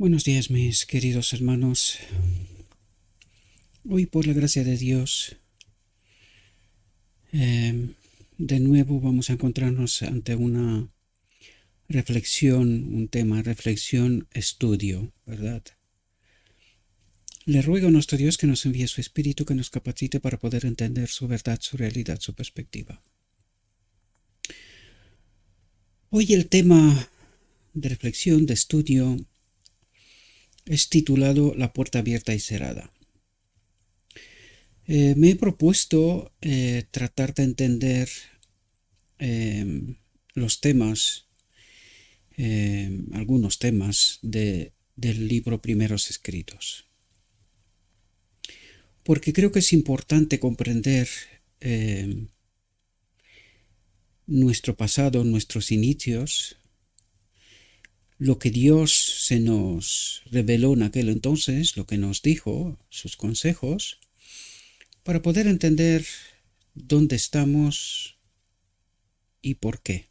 Buenos días, mis queridos hermanos. Hoy, por la gracia de Dios, de nuevo vamos a encontrarnos ante una reflexión, un tema, reflexión, estudio, ¿verdad? Le ruego a nuestro Dios que nos envíe su Espíritu, que nos capacite para poder entender su verdad, su realidad, su perspectiva. Hoy el tema de reflexión, de estudio, es titulado La puerta abierta y cerrada. Me he propuesto tratar de entender los temas, algunos temas del libro Primeros Escritos, porque creo que es importante comprender nuestro pasado, nuestros inicios, lo que Dios se nos reveló en aquel entonces, lo que nos dijo, sus consejos, para poder entender dónde estamos y por qué.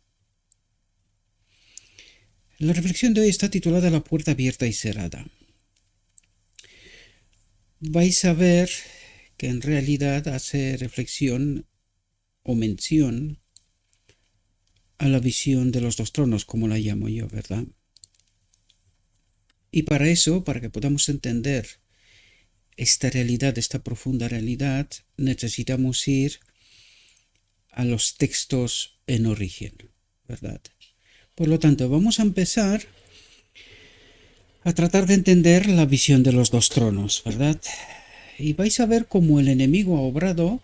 La reflexión de hoy está titulada La puerta abierta y cerrada. Vais a ver que en realidad hace reflexión o mención a la visión de los dos tronos, como la llamo yo, ¿verdad? Y para eso, para que podamos entender esta realidad, esta profunda realidad, necesitamos ir a los textos en origen, ¿verdad? Por lo tanto, vamos a empezar a tratar de entender la visión de los dos tronos, ¿verdad? Y vais a ver cómo el enemigo ha obrado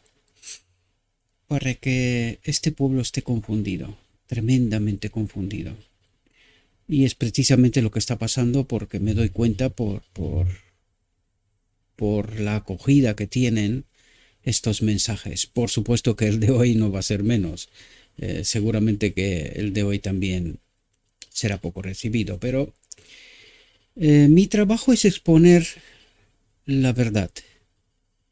para que este pueblo esté confundido, tremendamente confundido. Y es precisamente lo que está pasando porque me doy cuenta por la acogida que tienen estos mensajes. Por supuesto que el de hoy no va a ser menos. Seguramente que el de hoy también será poco recibido, pero mi trabajo es exponer la verdad.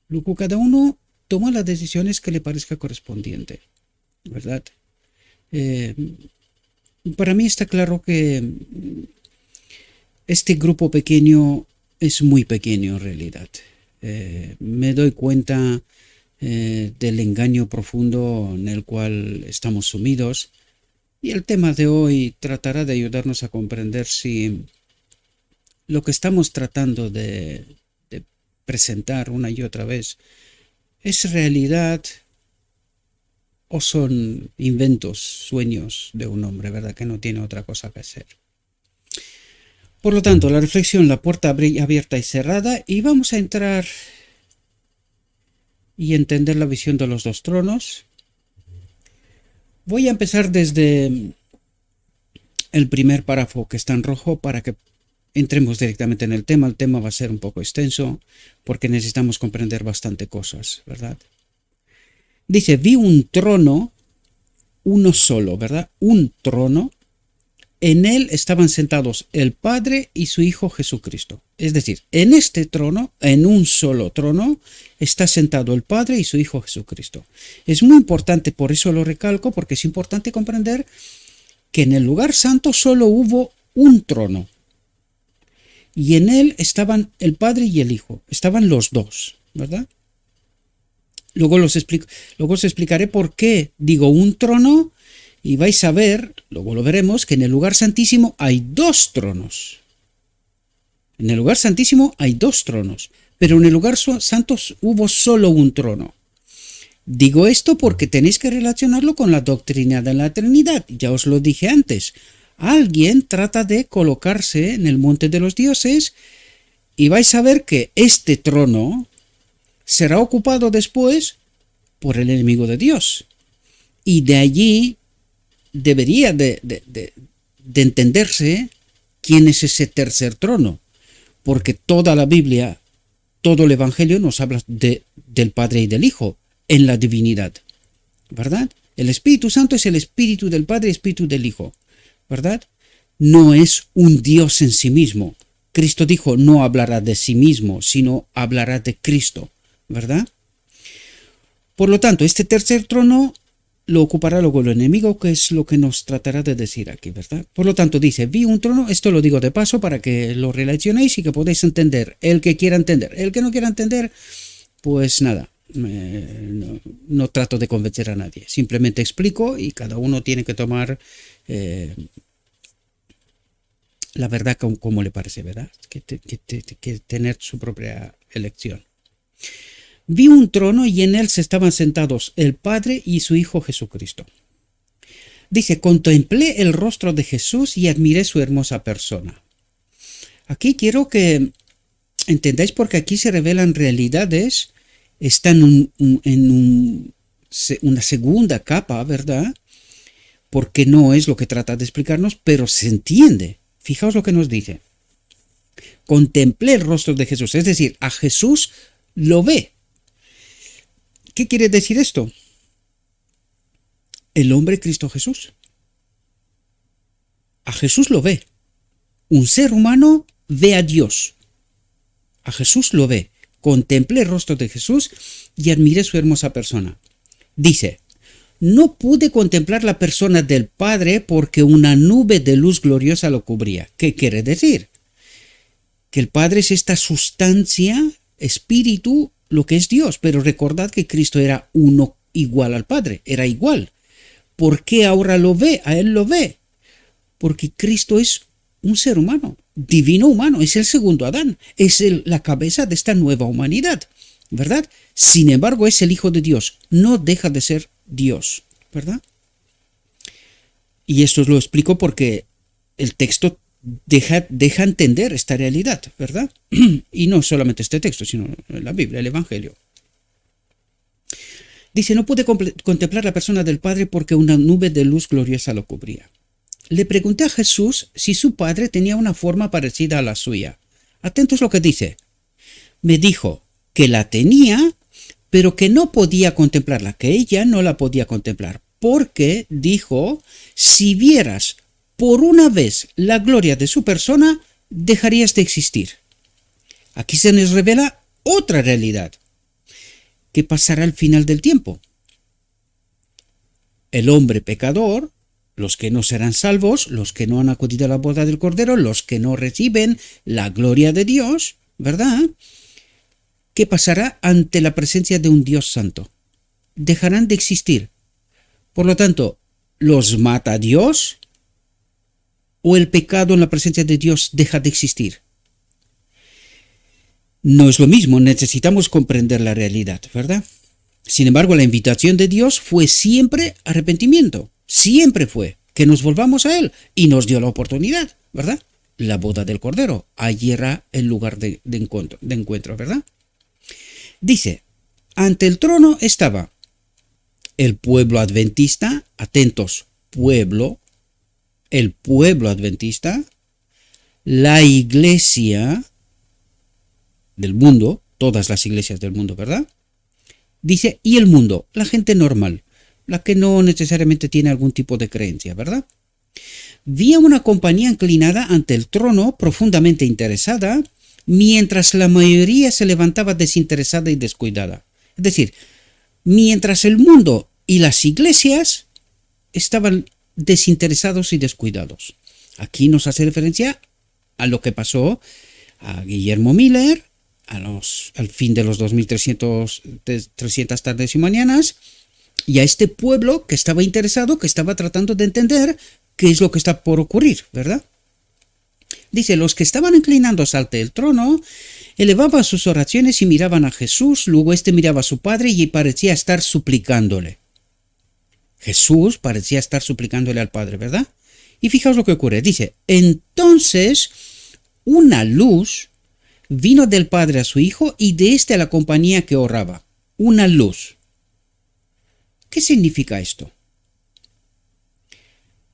Luego cada uno toma las decisiones que le parezca correspondiente, ¿verdad? Para mí está claro que este grupo pequeño es muy pequeño en realidad. Me doy cuenta del engaño profundo en el cual estamos sumidos, y el tema de hoy tratará de ayudarnos a comprender si lo que estamos tratando de presentar una y otra vez es realidad o son inventos, sueños de un hombre, ¿verdad? Que no tiene otra cosa que hacer. Por lo tanto, la reflexión, la puerta abierta y cerrada, y vamos a entrar y entender la visión de los dos tronos. Voy a empezar desde el primer párrafo que está en rojo para que entremos directamente en el tema. El tema va a ser un poco extenso porque necesitamos comprender bastante cosas, ¿verdad? Dice, vi un trono, uno solo, ¿verdad? Un trono. En él estaban sentados el Padre y su Hijo Jesucristo. Es decir, en este trono, en un solo trono, está sentado el Padre y su Hijo Jesucristo. Es muy importante, por eso lo recalco, porque es importante comprender que en el lugar santo solo hubo un trono. Y en él estaban el Padre y el Hijo. Estaban los dos, ¿verdad? Luego os explicaré por qué digo un trono. Y vais a ver, luego lo veremos, que en el lugar santísimo hay dos tronos. En el lugar santísimo hay dos tronos, pero en el lugar santo hubo solo un trono. Digo esto porque tenéis que relacionarlo con la doctrina de la Trinidad. Ya os lo dije antes. Alguien trata de colocarse en el monte de los dioses y vais a ver que este trono será ocupado después por el enemigo de Dios. Y de allí debería de entenderse quién es ese tercer trono, porque toda la Biblia, todo el Evangelio nos habla del Padre y del Hijo en la divinidad, ¿verdad? El Espíritu Santo es el Espíritu del Padre y Espíritu del Hijo, ¿verdad? No es un Dios en sí mismo. Cristo dijo, no hablará de sí mismo, sino hablará de Cristo, ¿verdad? Por lo tanto, este tercer trono lo ocupará luego el enemigo, que es lo que nos tratará de decir aquí, ¿verdad? Por lo tanto, dice, vi un trono, esto lo digo de paso para que lo relacionéis y que podáis entender, el que quiera entender. El que no quiera entender, pues nada, no trato de convencer a nadie, simplemente explico y cada uno tiene que tomar la verdad como le parece, ¿verdad? Que tener su propia elección. Vi un trono y en él se estaban sentados el Padre y su Hijo Jesucristo. Dice, contemplé el rostro de Jesús y admiré su hermosa persona. Aquí quiero que entendáis porque aquí se revelan realidades, está en una segunda capa, ¿verdad? Porque no es lo que trata de explicarnos, pero se entiende. Fijaos lo que nos dice. Contemplé el rostro de Jesús, es decir, a Jesús lo ve. ¿Qué quiere decir esto? El hombre Cristo Jesús. A Jesús lo ve. Un ser humano ve a Dios. A Jesús lo ve. Contemplé el rostro de Jesús y admiré su hermosa persona. Dice, no pude contemplar la persona del Padre porque una nube de luz gloriosa lo cubría. ¿Qué quiere decir? Que el Padre es esta sustancia, espíritu, lo que es Dios, pero recordad que Cristo era uno igual al Padre, era igual. ¿Por qué ahora lo ve? A él lo ve. Porque Cristo es un ser humano, divino humano, es el segundo Adán, es la cabeza de esta nueva humanidad, ¿verdad? Sin embargo, es el Hijo de Dios, no deja de ser Dios, ¿verdad? Y esto os lo explico porque el texto deja entender esta realidad, ¿verdad? Y no solamente este texto, sino la Biblia, el Evangelio. Dice, no pude contemplar la persona del Padre porque una nube de luz gloriosa lo cubría. Le pregunté a Jesús si su Padre tenía una forma parecida a la suya. Atentos lo que dice. Me dijo que la tenía, pero que no podía contemplarla, que ella no la podía contemplar, porque, dijo, si vieras por una vez la gloria de su persona, dejarías de existir. Aquí se nos revela otra realidad, que pasará al final del tiempo. El hombre pecador, los que no serán salvos, los que no han acudido a la boda del Cordero, los que no reciben la gloria de Dios, ¿verdad? ¿Qué pasará ante la presencia de un Dios santo? Dejarán de existir. Por lo tanto, ¿los mata Dios? ¿O el pecado en la presencia de Dios deja de existir? No es lo mismo, necesitamos comprender la realidad, ¿verdad? Sin embargo, la invitación de Dios fue siempre arrepentimiento, siempre fue que nos volvamos a Él y nos dio la oportunidad, ¿verdad? La boda del Cordero, allí era el lugar de encuentro, ¿verdad? Dice, ante el trono estaba el pueblo adventista, atentos, el pueblo adventista, la iglesia del mundo, todas las iglesias del mundo, ¿verdad? Dice, y el mundo, la gente normal, la que no necesariamente tiene algún tipo de creencia, ¿verdad? Vi a una compañía inclinada ante el trono, profundamente interesada, mientras la mayoría se levantaba desinteresada y descuidada. Es decir, mientras el mundo y las iglesias estaban desinteresados y descuidados. Aquí nos hace referencia a lo que pasó a Guillermo Miller, al fin de los 2300 tardes y mañanas, y a este pueblo que estaba interesado, que estaba tratando de entender qué es lo que está por ocurrir, ¿verdad? Dice, los que estaban inclinándose ante el trono elevaban sus oraciones y miraban a Jesús, luego éste miraba a su Padre y parecía estar suplicándole. Jesús parecía estar suplicándole al Padre, ¿verdad? Y fijaos lo que ocurre. Dice, entonces una luz vino del Padre a su Hijo y de éste a la compañía que oraba. Una luz. ¿Qué significa esto?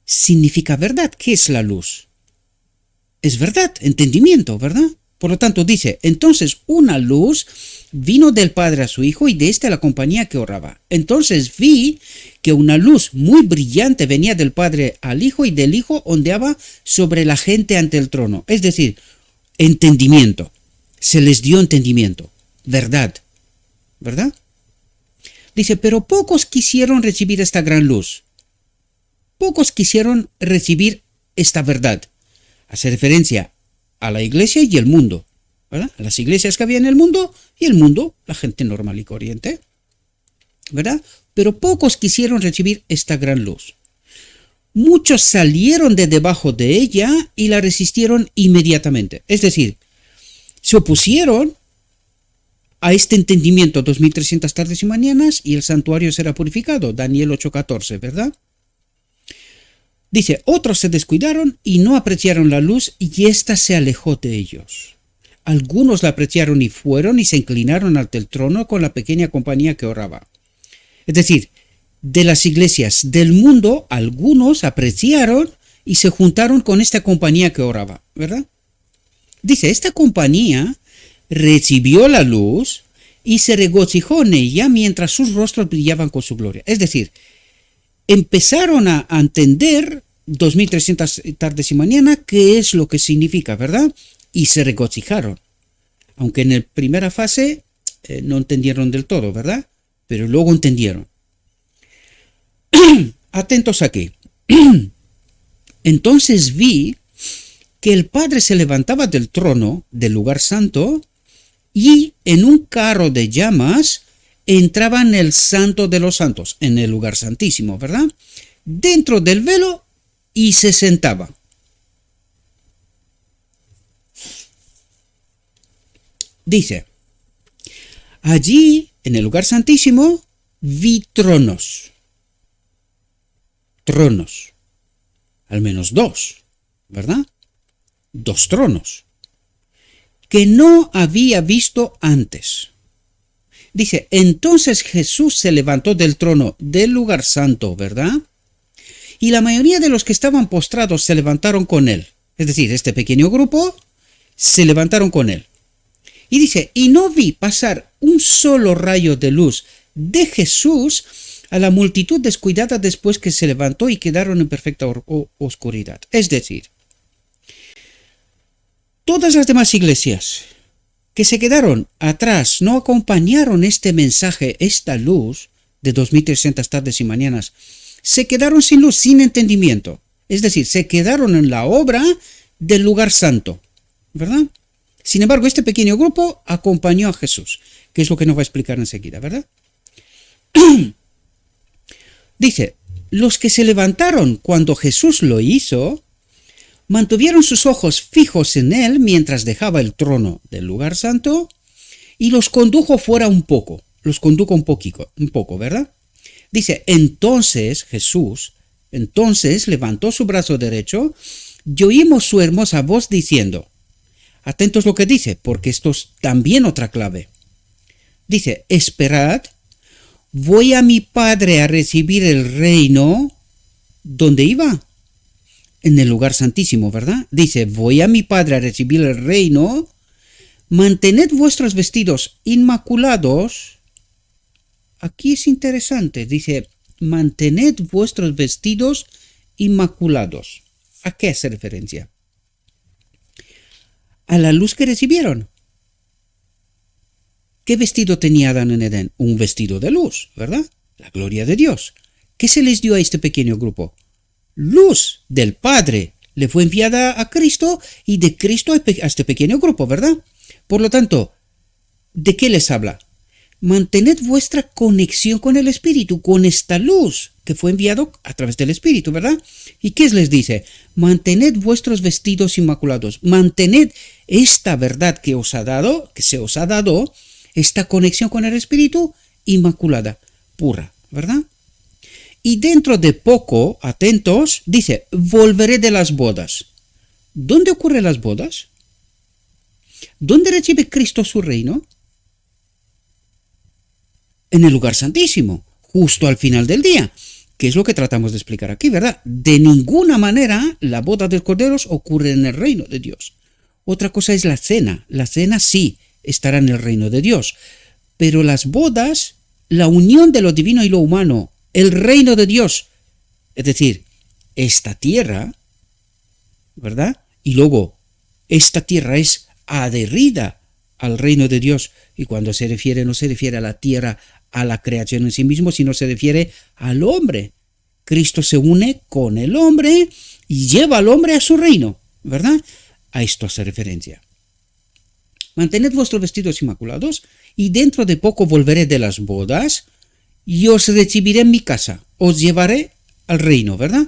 Significa verdad. ¿Qué es la luz? Es verdad, entendimiento, ¿verdad? Por lo tanto, dice, entonces una luz vino del Padre a su Hijo y de éste a la compañía que oraba. Entonces vi que una luz muy brillante venía del Padre al Hijo y del Hijo ondeaba sobre la gente ante el trono. Es decir, entendimiento. Se les dio entendimiento. Verdad. ¿Verdad? Dice, pero pocos quisieron recibir esta gran luz. Pocos quisieron recibir esta verdad. Hace referencia a la iglesia y el mundo, ¿verdad? A las iglesias que había en el mundo y el mundo, la gente normal y corriente, ¿verdad? Pero pocos quisieron recibir esta gran luz. Muchos salieron de debajo de ella y la resistieron inmediatamente. Es decir, se opusieron a este entendimiento 2300 tardes y mañanas y el santuario será purificado. Daniel 8:14, ¿verdad? Dice, otros se descuidaron y no apreciaron la luz y ésta se alejó de ellos. Algunos la apreciaron y fueron y se inclinaron ante el trono con la pequeña compañía que oraba. Es decir, de las iglesias del mundo, algunos apreciaron y se juntaron con esta compañía que oraba, ¿verdad? Dice, esta compañía recibió la luz y se regocijó en ella mientras sus rostros brillaban con su gloria. Es decir, empezaron a entender 2300 tardes y mañana qué es lo que significa, ¿verdad? Y se regocijaron. Aunque en la primera fase no entendieron del todo, ¿verdad? Pero luego entendieron. Atentos aquí. Entonces vi que el Padre se levantaba del trono del lugar santo y en un carro de llamas entraba en el santo de los santos, en el lugar santísimo, ¿verdad? Dentro del velo y se sentaba. Dice, allí en el lugar santísimo vi tronos, al menos dos, ¿verdad? 2 tronos, que no había visto antes. Dice, entonces Jesús se levantó del trono del lugar santo, ¿verdad? Y la mayoría de los que estaban postrados se levantaron con él. Es decir, este pequeño grupo se levantaron con él. Y dice, y no vi pasar un solo rayo de luz de Jesús a la multitud descuidada después que se levantó y quedaron en perfecta oscuridad. Es decir, todas las demás iglesias que se quedaron atrás no acompañaron este mensaje, esta luz de 2300 tardes y mañanas. Se quedaron sin luz, sin entendimiento. Es decir, se quedaron en la obra del lugar santo, ¿verdad? Sin embargo, este pequeño grupo acompañó a Jesús, que es lo que nos va a explicar enseguida, ¿verdad? Dice, los que se levantaron cuando Jesús lo hizo, mantuvieron sus ojos fijos en él mientras dejaba el trono del lugar santo y los condujo fuera un poco, los condujo un poco, ¿verdad? Dice, entonces Jesús, levantó su brazo derecho y oímos su hermosa voz diciendo, atentos lo que dice, porque esto es también otra clave. Dice, esperad, voy a mi Padre a recibir el reino. ¿Dónde iba? En el lugar santísimo, ¿verdad? Dice, voy a mi Padre a recibir el reino. Mantened vuestros vestidos inmaculados. Aquí es interesante. Dice, mantened vuestros vestidos inmaculados. ¿A qué hace referencia? A la luz que recibieron. ¿Qué vestido tenía Adán en Edén? Un vestido de luz, ¿verdad? La gloria de Dios. ¿Qué se les dio a este pequeño grupo? Luz del Padre. Le fue enviada a Cristo y de Cristo a este pequeño grupo, ¿verdad? Por lo tanto, ¿de qué les habla? Mantened vuestra conexión con el Espíritu, con esta luz que fue enviado a través del Espíritu, ¿verdad? ¿Y qué les dice? Mantened vuestros vestidos inmaculados. Mantened esta verdad que se os ha dado, esta conexión con el Espíritu inmaculada, pura, ¿verdad? Y dentro de poco, atentos, dice, volveré de las bodas. ¿Dónde ocurren las bodas? ¿Dónde recibe Cristo su reino? En el lugar santísimo, justo al final del día, que es lo que tratamos de explicar aquí, ¿verdad? De ninguna manera la boda de corderos ocurre en el reino de Dios. Otra cosa es la cena sí estará en el reino de Dios, pero las bodas, la unión de lo divino y lo humano, el reino de Dios, es decir, esta tierra, ¿verdad? Y luego, esta tierra es adherida al reino de Dios, y cuando se refiere, no se refiere a la tierra a la creación en sí mismo, sino se refiere al hombre. Cristo se une con el hombre y lleva al hombre a su reino, ¿verdad? A esto hace referencia. Mantened vuestros vestidos inmaculados, y dentro de poco volveré de las bodas, y os recibiré en mi casa, os llevaré al reino, ¿verdad?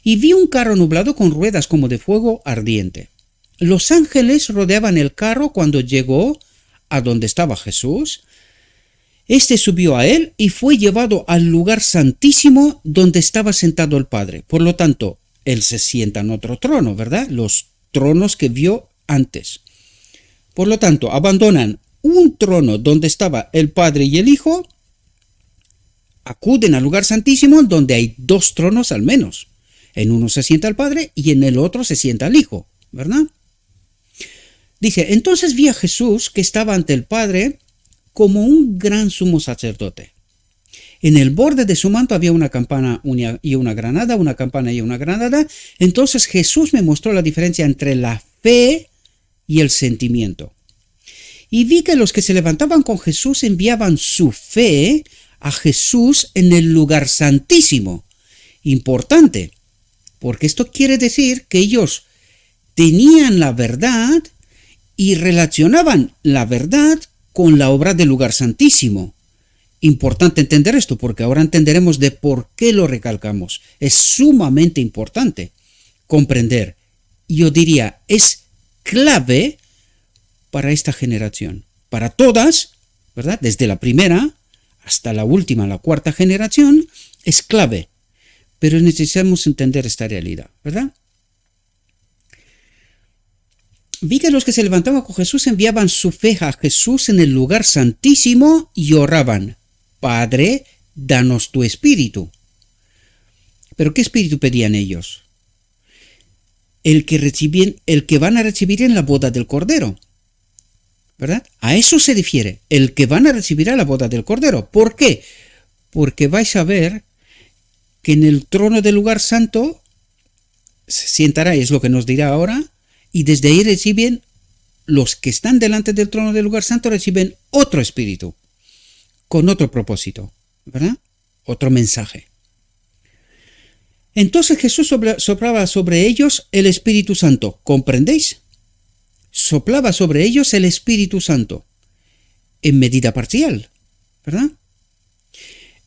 Y vi un carro nublado con ruedas como de fuego ardiente. Los ángeles rodeaban el carro cuando llegó a donde estaba Jesús. Este subió a él y fue llevado al lugar santísimo donde estaba sentado el Padre. Por lo tanto, él se sienta en otro trono, ¿verdad? Los tronos que vio antes. Por lo tanto, abandonan un trono donde estaba el Padre y el Hijo, acuden al lugar santísimo donde hay dos tronos al menos. En uno se sienta el Padre y en el otro se sienta el Hijo, ¿verdad? Dice, entonces vi a Jesús que estaba ante el Padre como un gran sumo sacerdote. En el borde de su manto había una campana y una granada, una campana y una granada. Entonces Jesús me mostró la diferencia entre la fe y el sentimiento. Y vi que los que se levantaban con Jesús enviaban su fe a Jesús en el lugar santísimo. Importante, porque esto quiere decir que ellos tenían la verdad y relacionaban la verdad con la obra del lugar santísimo. Importante entender esto, porque ahora entenderemos de por qué lo recalcamos. Es sumamente importante comprender. Yo diría, es clave para esta generación. Para todas, ¿verdad? Desde la primera hasta la última, la cuarta generación, es clave. Pero necesitamos entender esta realidad, ¿verdad? Vi que los que se levantaban con Jesús enviaban su fe a Jesús en el lugar santísimo y oraban, Padre, danos tu espíritu. ¿Pero qué espíritu pedían ellos? El que van a recibir en la boda del Cordero, ¿verdad? A eso se refiere, el que van a recibir a la boda del Cordero. ¿Por qué? Porque vais a ver que en el trono del lugar santo se sientará, es lo que nos dirá ahora, y desde ahí reciben, los que están delante del trono del lugar santo reciben otro espíritu, con otro propósito, ¿verdad? Otro mensaje. Entonces Jesús soplaba sobre ellos el Espíritu Santo, ¿comprendéis? Soplaba sobre ellos el Espíritu Santo, en medida parcial, ¿verdad?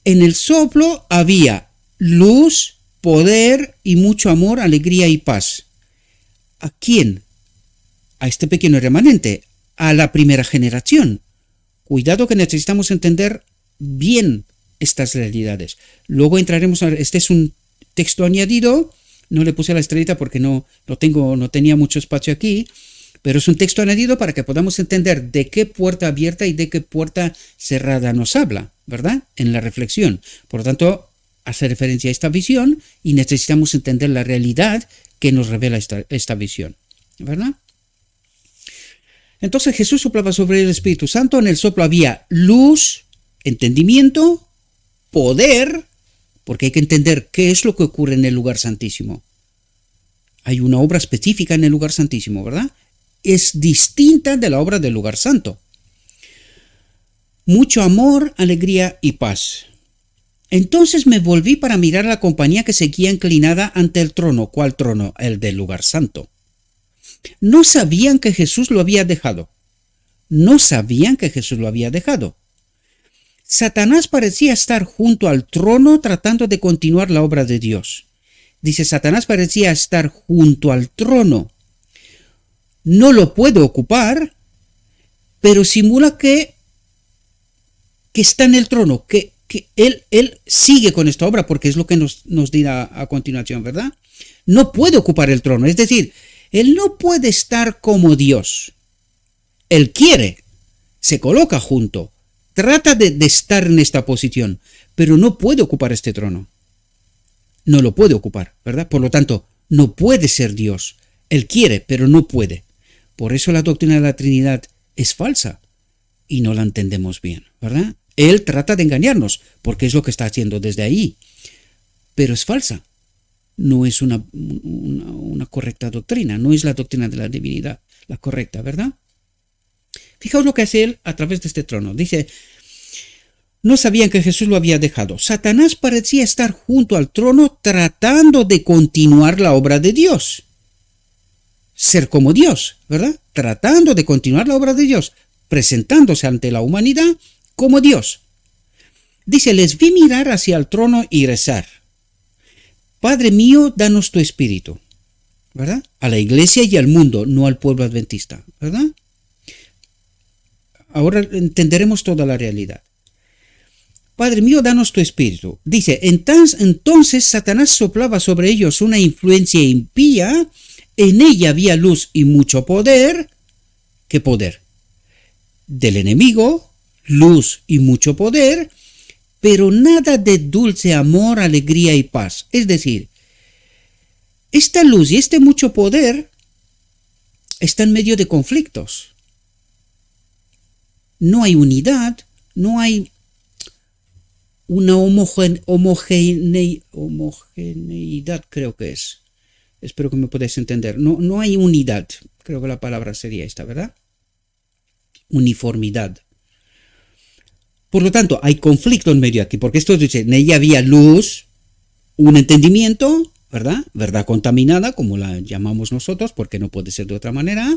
En el soplo había luz, poder y mucho amor, alegría y paz. ¿A quién? A este pequeño remanente, a la primera generación. Cuidado que necesitamos entender bien estas realidades. Luego entraremos este es un texto añadido, no le puse la estrellita porque no tenía mucho espacio aquí, pero es un texto añadido para que podamos entender de qué puerta abierta y de qué puerta cerrada nos habla, ¿verdad? En la reflexión. Por lo tanto, hace referencia a esta visión y necesitamos entender la realidad que nos revela esta visión, ¿verdad? Entonces Jesús soplaba sobre el Espíritu Santo, en el soplo había luz, entendimiento, poder, porque hay que entender qué es lo que ocurre en el lugar santísimo. Hay una obra específica en el lugar santísimo, ¿verdad? Es distinta de la obra del lugar santo. Mucho amor, alegría y paz. Entonces me volví para mirar a la compañía que seguía inclinada ante el trono. ¿Cuál trono? El del lugar santo. No sabían que Jesús lo había dejado. No sabían que Jesús lo había dejado. Satanás parecía estar junto al trono tratando de continuar la obra de Dios. Dice, Satanás parecía estar junto al trono. No lo puede ocupar, pero simula que está en el trono, que él sigue con esta obra, porque es lo que nos dirá a continuación, ¿verdad? No puede ocupar el trono, es decir, él no puede estar como Dios. Él quiere, se coloca junto, trata de estar en esta posición, pero no puede ocupar este trono. No lo puede ocupar, ¿verdad? Por lo tanto, no puede ser Dios. Él quiere, pero no puede. Por eso la doctrina de la Trinidad es falsa y no la entendemos bien, ¿verdad? Él trata de engañarnos, porque es lo que está haciendo desde ahí, pero es falsa. No es una correcta doctrina, no es la doctrina de la divinidad la correcta, ¿verdad? Fijaos lo que hace él a través de este trono. Dice, No sabían que Jesús lo había dejado. Satanás parecía estar junto al trono tratando de continuar la obra de Dios. Ser como Dios, ¿verdad? Tratando de continuar la obra de Dios, presentándose ante la humanidad como Dios. Dice, les vi mirar hacia el trono y rezar. Padre mío, danos tu espíritu, ¿verdad? A la iglesia y al mundo, no al pueblo adventista, ¿verdad? Ahora entenderemos toda la realidad. Padre mío, danos tu espíritu. Dice, entonces Satanás soplaba sobre ellos una influencia impía, en ella había luz y mucho poder. ¿Qué poder? Del enemigo, luz y mucho poder, pero nada de dulce amor, alegría y paz. Es decir, esta luz y este mucho poder está en medio de conflictos. No hay unidad, no hay una homogeneidad, creo que es. Espero que me podáis entender. No hay unidad, creo que la palabra sería esta, ¿verdad? Uniformidad. Por lo tanto, hay conflicto en medio aquí, porque esto dice, en ella había luz, un entendimiento, ¿verdad? Verdad contaminada, como la llamamos nosotros, porque no puede ser de otra manera,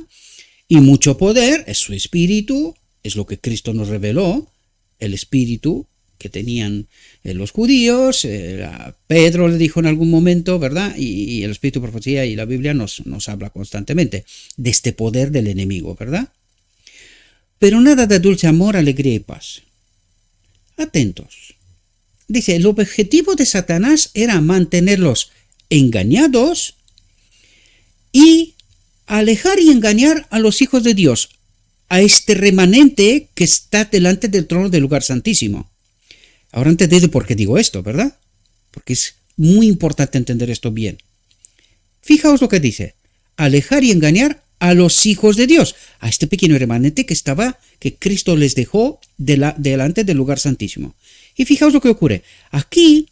y mucho poder, es su espíritu, es lo que Cristo nos reveló, el espíritu que tenían los judíos, Pedro le dijo en algún momento, ¿verdad? Y el espíritu de profecía y la Biblia nos habla constantemente de este poder del enemigo, ¿verdad? Pero nada de dulce amor, alegría y paz. Atentos. Dice, el objetivo de Satanás era mantenerlos engañados y alejar y engañar a los hijos de Dios, a este remanente que está delante del trono del lugar santísimo. Ahora entendéis por qué digo esto, ¿verdad? Porque es muy importante entender esto bien. Fijaos lo que dice, alejar y engañar a los hijos de Dios, a este pequeño remanente que Cristo les dejó delante del lugar santísimo. Y fijaos lo que ocurre. Aquí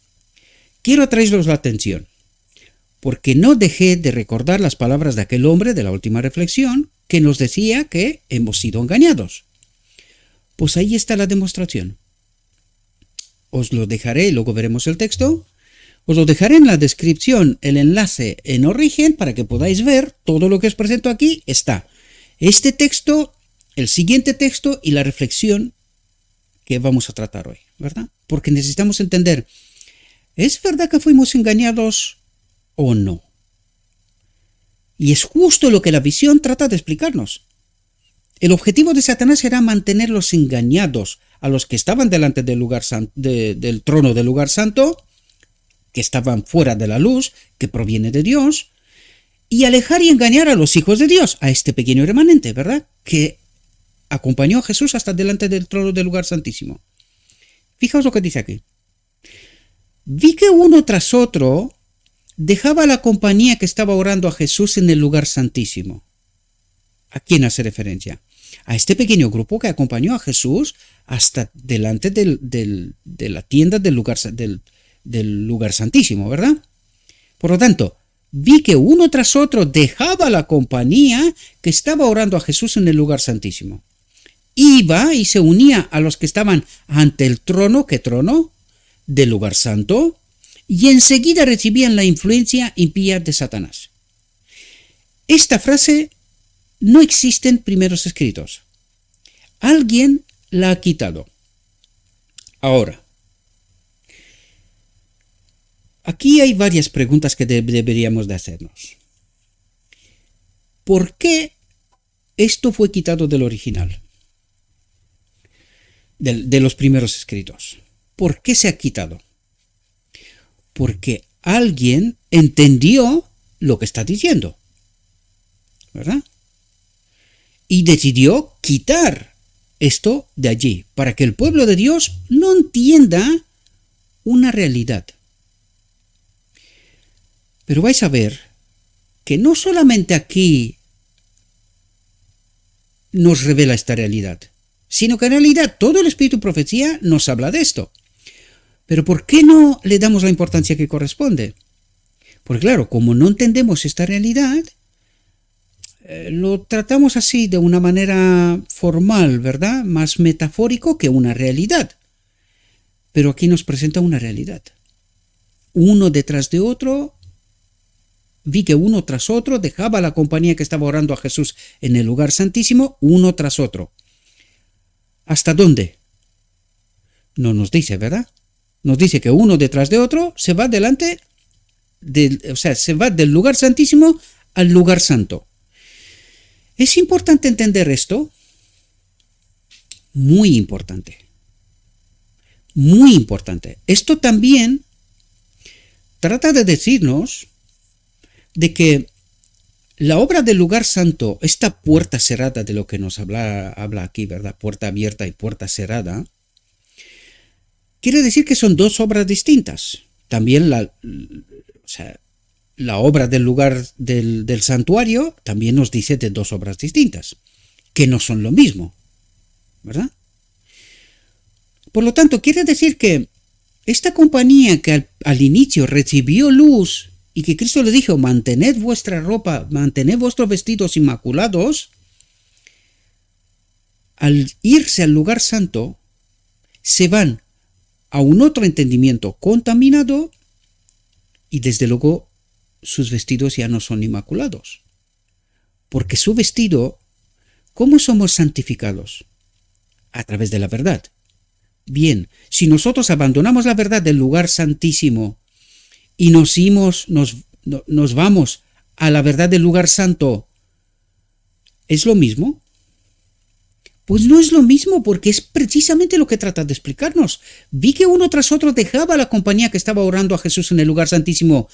quiero atraeros la atención, porque no dejé de recordar las palabras de aquel hombre de la última reflexión que nos decía que hemos sido engañados. Pues ahí está la demostración. Os lo dejaré, luego veremos el texto. Os lo dejaré en la descripción, el enlace en origen, para que podáis ver todo lo que os presento aquí. Está este texto, el siguiente texto y la reflexión que vamos a tratar hoy, ¿verdad? Porque necesitamos entender, ¿es verdad que fuimos engañados o no? Y es justo lo que la visión trata de explicarnos. El objetivo de Satanás era mantenerlos engañados a los que estaban delante del lugar del trono del lugar santo, que estaban fuera de la luz, que proviene de Dios, y alejar y engañar a los hijos de Dios, a este pequeño remanente, ¿verdad? Que acompañó a Jesús hasta delante del trono del lugar santísimo. Fijaos lo que dice aquí. Vi que uno tras otro dejaba la compañía que estaba orando a Jesús en el lugar santísimo. ¿A quién hace referencia? A este pequeño grupo que acompañó a Jesús hasta delante de la tienda del lugar santísimo, ¿verdad? Por lo tanto, vi que uno tras otro dejaba la compañía que estaba orando a Jesús en el lugar santísimo. Iba y se unía a los que estaban ante el trono, ¿qué trono? Del lugar santo, y enseguida recibían la influencia impía de Satanás. Esta frase no existe en primeros escritos. Alguien la ha quitado. Ahora, aquí hay varias preguntas que deberíamos de hacernos. ¿Por qué esto fue quitado del original? De los primeros escritos. ¿Por qué se ha quitado? Porque alguien entendió lo que está diciendo, ¿verdad? Y decidió quitar esto de allí, para que el pueblo de Dios no entienda una realidad. Pero vais a ver que no solamente aquí nos revela esta realidad, sino que en realidad todo el espíritu de profecía nos habla de esto. Pero ¿por qué no le damos la importancia que corresponde? Porque claro, como no entendemos esta realidad, lo tratamos así de una manera formal, ¿verdad? Más metafórico que una realidad. Pero aquí nos presenta una realidad. Uno detrás de otro, vi que uno tras otro dejaba la compañía que estaba orando a Jesús en el lugar santísimo, uno tras otro. ¿Hasta dónde? No nos dice, ¿verdad? Nos dice que uno detrás de otro se va se va del lugar santísimo al lugar santo. ¿Es importante entender esto? Muy importante. Muy importante. Esto también trata de decirnos de que la obra del lugar santo, esta puerta cerrada de lo que nos habla aquí, ¿verdad? Puerta abierta y puerta cerrada, quiere decir que son dos obras distintas. También la obra del lugar del santuario también nos dice de dos obras distintas, que no son lo mismo, ¿verdad? Por lo tanto, quiere decir que esta compañía que al inicio recibió luz y que Cristo le dijo, mantened vuestra ropa, mantened vuestros vestidos inmaculados, al irse al lugar santo, se van a un otro entendimiento contaminado y desde luego sus vestidos ya no son inmaculados. Porque su vestido, ¿cómo somos santificados? A través de la verdad. Bien, si nosotros abandonamos la verdad del lugar santísimo y nos vamos a la verdad del lugar santo, ¿es lo mismo? Pues no es lo mismo, porque es precisamente lo que trata de explicarnos. Vi que uno tras otro dejaba la compañía que estaba orando a Jesús en el lugar santísimo,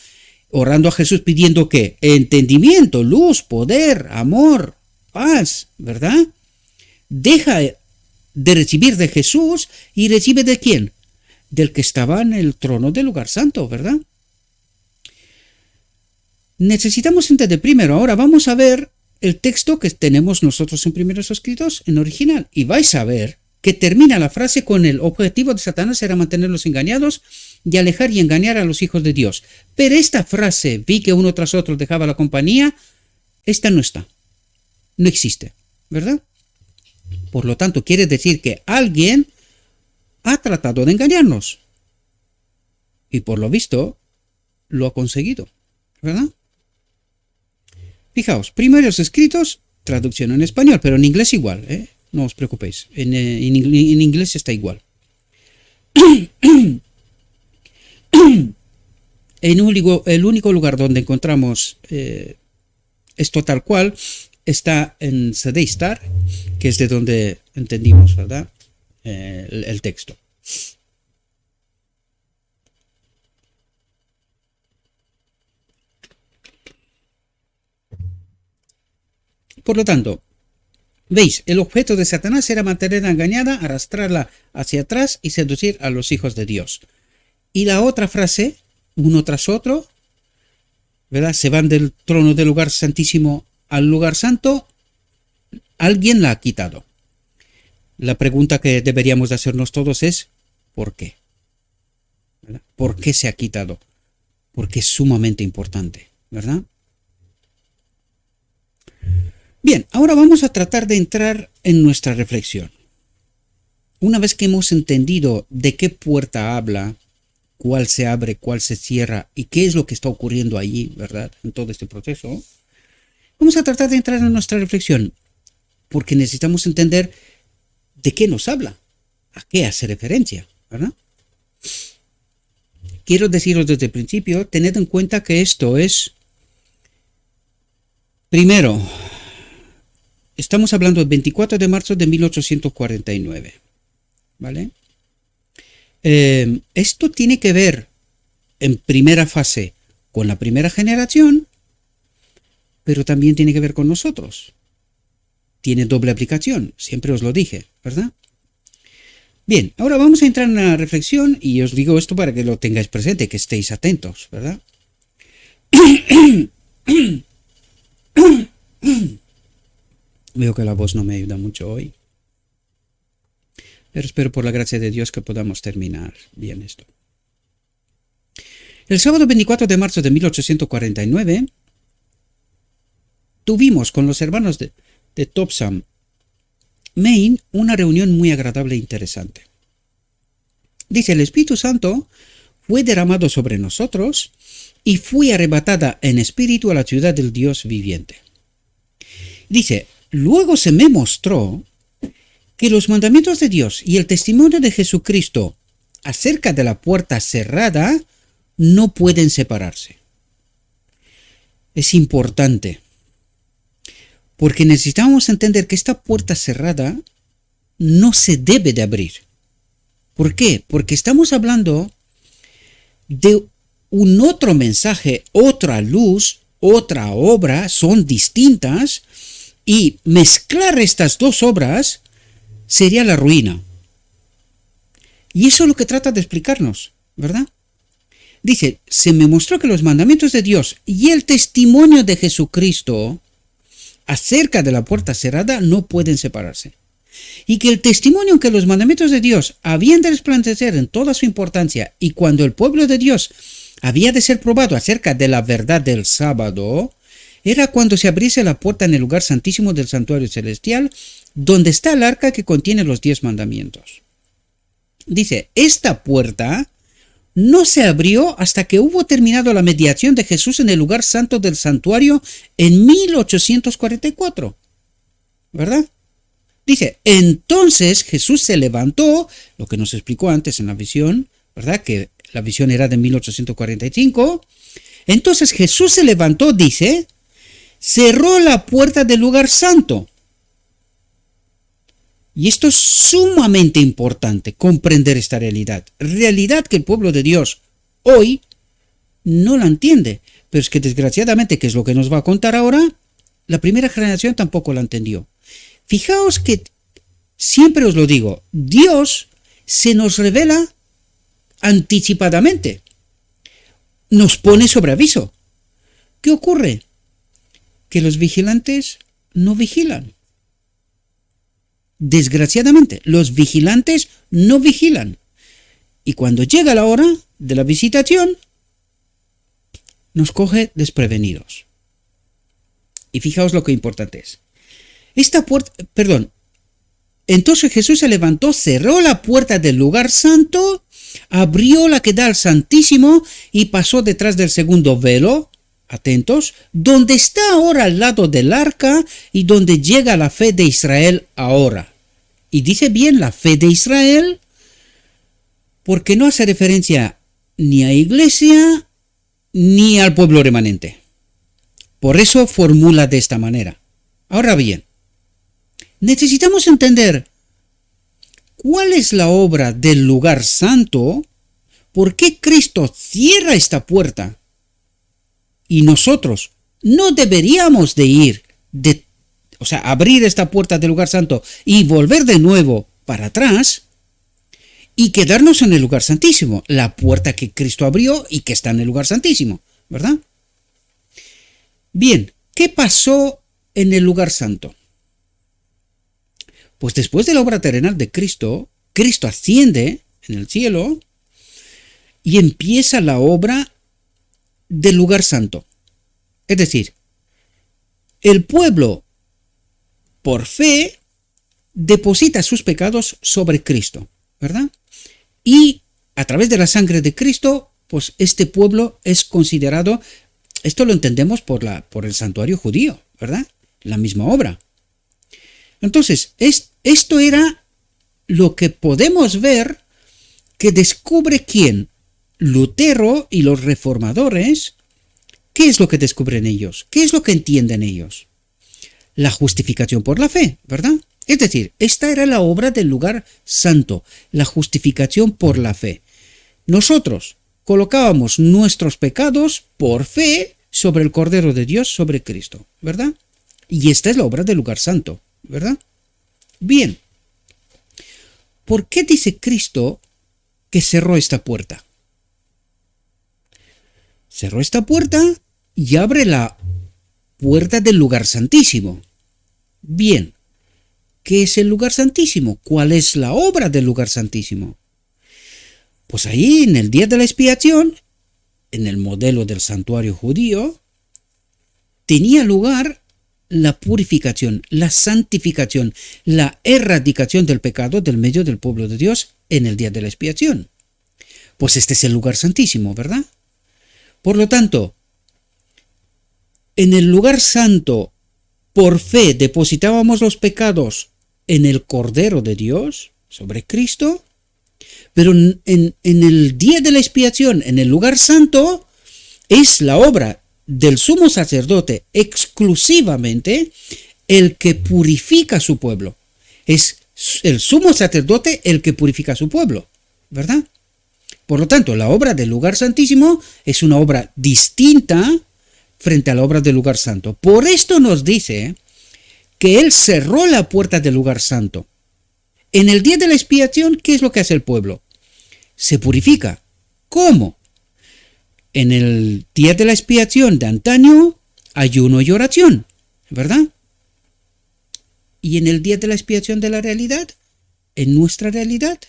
orando a Jesús pidiendo ¿qué? Entendimiento, luz, poder, amor, paz, ¿verdad? Deja de recibir de Jesús y recibe ¿de quién? Del que estaba en el trono del lugar santo, ¿verdad? Necesitamos entender primero, ahora vamos a ver el texto que tenemos nosotros en primeros escritos en original y vais a ver que termina la frase con el objetivo de Satanás era mantenerlos engañados y alejar y engañar a los hijos de Dios. Pero esta frase, vi que uno tras otro dejaba la compañía, esta no está, no existe, ¿verdad? Por lo tanto, quiere decir que alguien ha tratado de engañarnos. Y por lo visto, lo ha conseguido, ¿verdad? Fijaos, primeros escritos, traducción en español, pero en inglés igual, ¿eh? No os preocupéis, en inglés está igual. El único lugar donde encontramos esto tal cual está en Sedeistar, que es de donde entendimos, ¿verdad? El texto. Por lo tanto, veis, el objeto de Satanás era mantenerla engañada, arrastrarla hacia atrás y seducir a los hijos de Dios. Y la otra frase, uno tras otro, ¿verdad? Se van del trono del lugar santísimo al lugar santo, alguien la ha quitado. La pregunta que deberíamos de hacernos todos es, ¿por qué? ¿Verdad? ¿Por qué se ha quitado? Porque es sumamente importante, ¿verdad? Bien, ahora vamos a tratar de entrar en nuestra reflexión. Una vez que hemos entendido de qué puerta habla, cuál se abre, cuál se cierra y qué es lo que está ocurriendo allí, ¿verdad? En todo este proceso, vamos a tratar de entrar en nuestra reflexión, porque necesitamos entender de qué nos habla, a qué hace referencia, ¿verdad? Quiero deciros desde el principio, tened en cuenta que esto es, primero, estamos hablando del 24 de marzo de 1849, ¿vale? Esto tiene que ver, en primera fase, con la primera generación, pero también tiene que ver con nosotros. Tiene doble aplicación, siempre os lo dije, ¿verdad? Bien, ahora vamos a entrar en una reflexión y os digo esto para que lo tengáis presente, que estéis atentos, ¿verdad? Veo que la voz no me ayuda mucho hoy, pero espero por la gracia de Dios que podamos terminar bien esto. El sábado 24 de marzo de 1849 tuvimos con los hermanos de Topsham, Maine, una reunión muy agradable e interesante. Dice, el Espíritu Santo fue derramado sobre nosotros y fue arrebatada en espíritu a la ciudad del Dios viviente. Dice, luego se me mostró que los mandamientos de Dios y el testimonio de Jesucristo acerca de la puerta cerrada no pueden separarse. Es importante, porque necesitamos entender que esta puerta cerrada no se debe de abrir. ¿Por qué? Porque estamos hablando de un otro mensaje, otra luz, otra obra, son distintas, y mezclar estas dos obras sería la ruina. Y eso es lo que trata de explicarnos, ¿verdad? Dice, se me mostró que los mandamientos de Dios y el testimonio de Jesucristo acerca de la puerta cerrada no pueden separarse. Y que el testimonio que los mandamientos de Dios habían de resplandecer en toda su importancia, y cuando el pueblo de Dios había de ser probado acerca de la verdad del sábado, era cuando se abriese la puerta en el lugar santísimo del santuario celestial, donde está el arca que contiene los 10 mandamientos. Dice, esta puerta no se abrió hasta que hubo terminado la mediación de Jesús en el lugar santo del santuario en 1844. ¿Verdad? Dice, entonces Jesús se levantó, lo que nos explicó antes en la visión, ¿verdad? Que la visión era de 1845. Entonces Jesús se levantó, dice, cerró la puerta del lugar santo. Y esto es sumamente importante, comprender esta realidad. Realidad que el pueblo de Dios hoy no la entiende. Pero es que desgraciadamente, que es lo que nos va a contar ahora, la primera generación tampoco la entendió. Fijaos que, siempre os lo digo, Dios se nos revela anticipadamente. Nos pone sobre aviso. ¿Qué ocurre? Que los vigilantes no vigilan. Desgraciadamente, los vigilantes no vigilan. Y cuando llega la hora de la visitación, nos coge desprevenidos. Y fijaos lo que importante es. Entonces Jesús se levantó, cerró la puerta del lugar santo, abrió la que da al Santísimo y pasó detrás del segundo velo, atentos, donde está ahora al lado del arca y donde llega la fe de Israel ahora. Y dice bien la fe de Israel porque no hace referencia ni a iglesia ni al pueblo remanente. Por eso formula de esta manera. Ahora bien, necesitamos entender cuál es la obra del lugar santo, por qué Cristo cierra esta puerta y nosotros no deberíamos de ir, abrir esta puerta del lugar santo y volver de nuevo para atrás y quedarnos en el lugar santísimo, la puerta que Cristo abrió y que está en el lugar santísimo, ¿verdad? Bien, ¿qué pasó en el lugar santo? Pues después de la obra terrenal de Cristo, Cristo asciende en el cielo y empieza la obra del lugar santo. Es decir, el pueblo, por fe, deposita sus pecados sobre Cristo, ¿verdad? Y a través de la sangre de Cristo, pues este pueblo es considerado, esto lo entendemos por el santuario judío, ¿verdad? La misma obra. Entonces, esto era lo que podemos ver que descubre quién, Lutero y los reformadores. ¿Qué es lo que descubren ellos? ¿Qué es lo que entienden ellos? La justificación por la fe, ¿verdad? Es decir, esta era la obra del lugar santo, la justificación por la fe. Nosotros colocábamos nuestros pecados por fe sobre el Cordero de Dios, sobre Cristo, ¿verdad? Y esta es la obra del lugar santo, ¿verdad? Bien, ¿por qué dice Cristo que cerró esta puerta? Cerró esta puerta y abre la puerta del lugar santísimo. Bien, ¿qué es el lugar santísimo? ¿Cuál es la obra del lugar santísimo? Pues ahí en el día de la expiación, en el modelo del santuario judío, tenía lugar la purificación, la santificación, la erradicación del pecado del medio del pueblo de Dios en el día de la expiación, Pues este es el lugar santísimo, ¿verdad? Por lo tanto, en el lugar santo, por fe, depositábamos los pecados en el Cordero de Dios, sobre Cristo, pero en el día de la expiación, en el lugar santo, es la obra del sumo sacerdote exclusivamente el que purifica a su pueblo. Es el sumo sacerdote el que purifica a su pueblo, ¿verdad? Por lo tanto, la obra del lugar santísimo es una obra distinta frente a la obra del lugar santo. Por esto nos dice que él cerró la puerta del lugar santo. En el día de la expiación, ¿qué es lo que hace el pueblo? Se purifica. ¿Cómo? En el día de la expiación de antaño, ayuno y oración, ¿verdad? Y en el día de la expiación de la realidad, en nuestra realidad,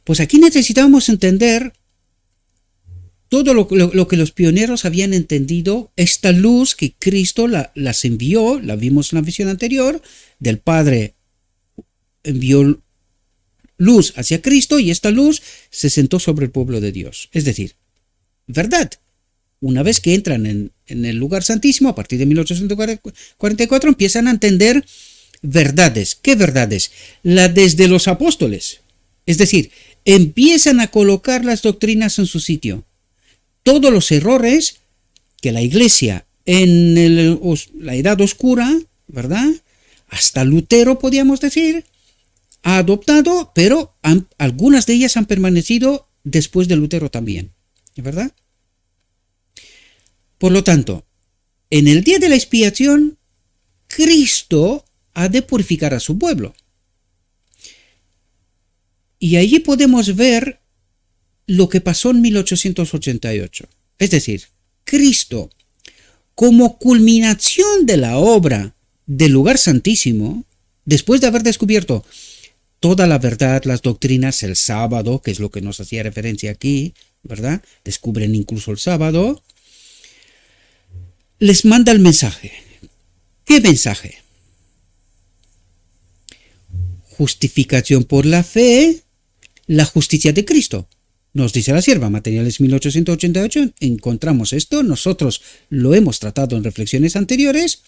pues aquí necesitamos entender todo lo que los pioneros habían entendido, esta luz que Cristo las envió, la vimos en la visión anterior, del Padre envió luz hacia Cristo y esta luz se sentó sobre el pueblo de Dios. Es decir, verdad. Una vez que entran en el lugar santísimo, a partir de 1844, empiezan a entender verdades. ¿Qué verdades? La desde los apóstoles. Es decir, empiezan a colocar las doctrinas en su sitio. Todos los errores que la Iglesia en la Edad Oscura, ¿verdad? Hasta Lutero, podríamos decir, ha adoptado, pero algunas de ellas han permanecido después de Lutero también, ¿verdad? Por lo tanto, en el día de la expiación, Cristo ha de purificar a su pueblo. Y allí podemos ver lo que pasó en 1888. Es decir, Cristo, como culminación de la obra del lugar santísimo, después de haber descubierto toda la verdad, las doctrinas, el sábado, que es lo que nos hacía referencia aquí, ¿verdad? Descubren incluso el sábado, les manda el mensaje. ¿Qué mensaje? Justificación por la fe, la justicia de Cristo. Nos dice la sierva, Materiales 1888, encontramos esto, nosotros lo hemos tratado en reflexiones anteriores,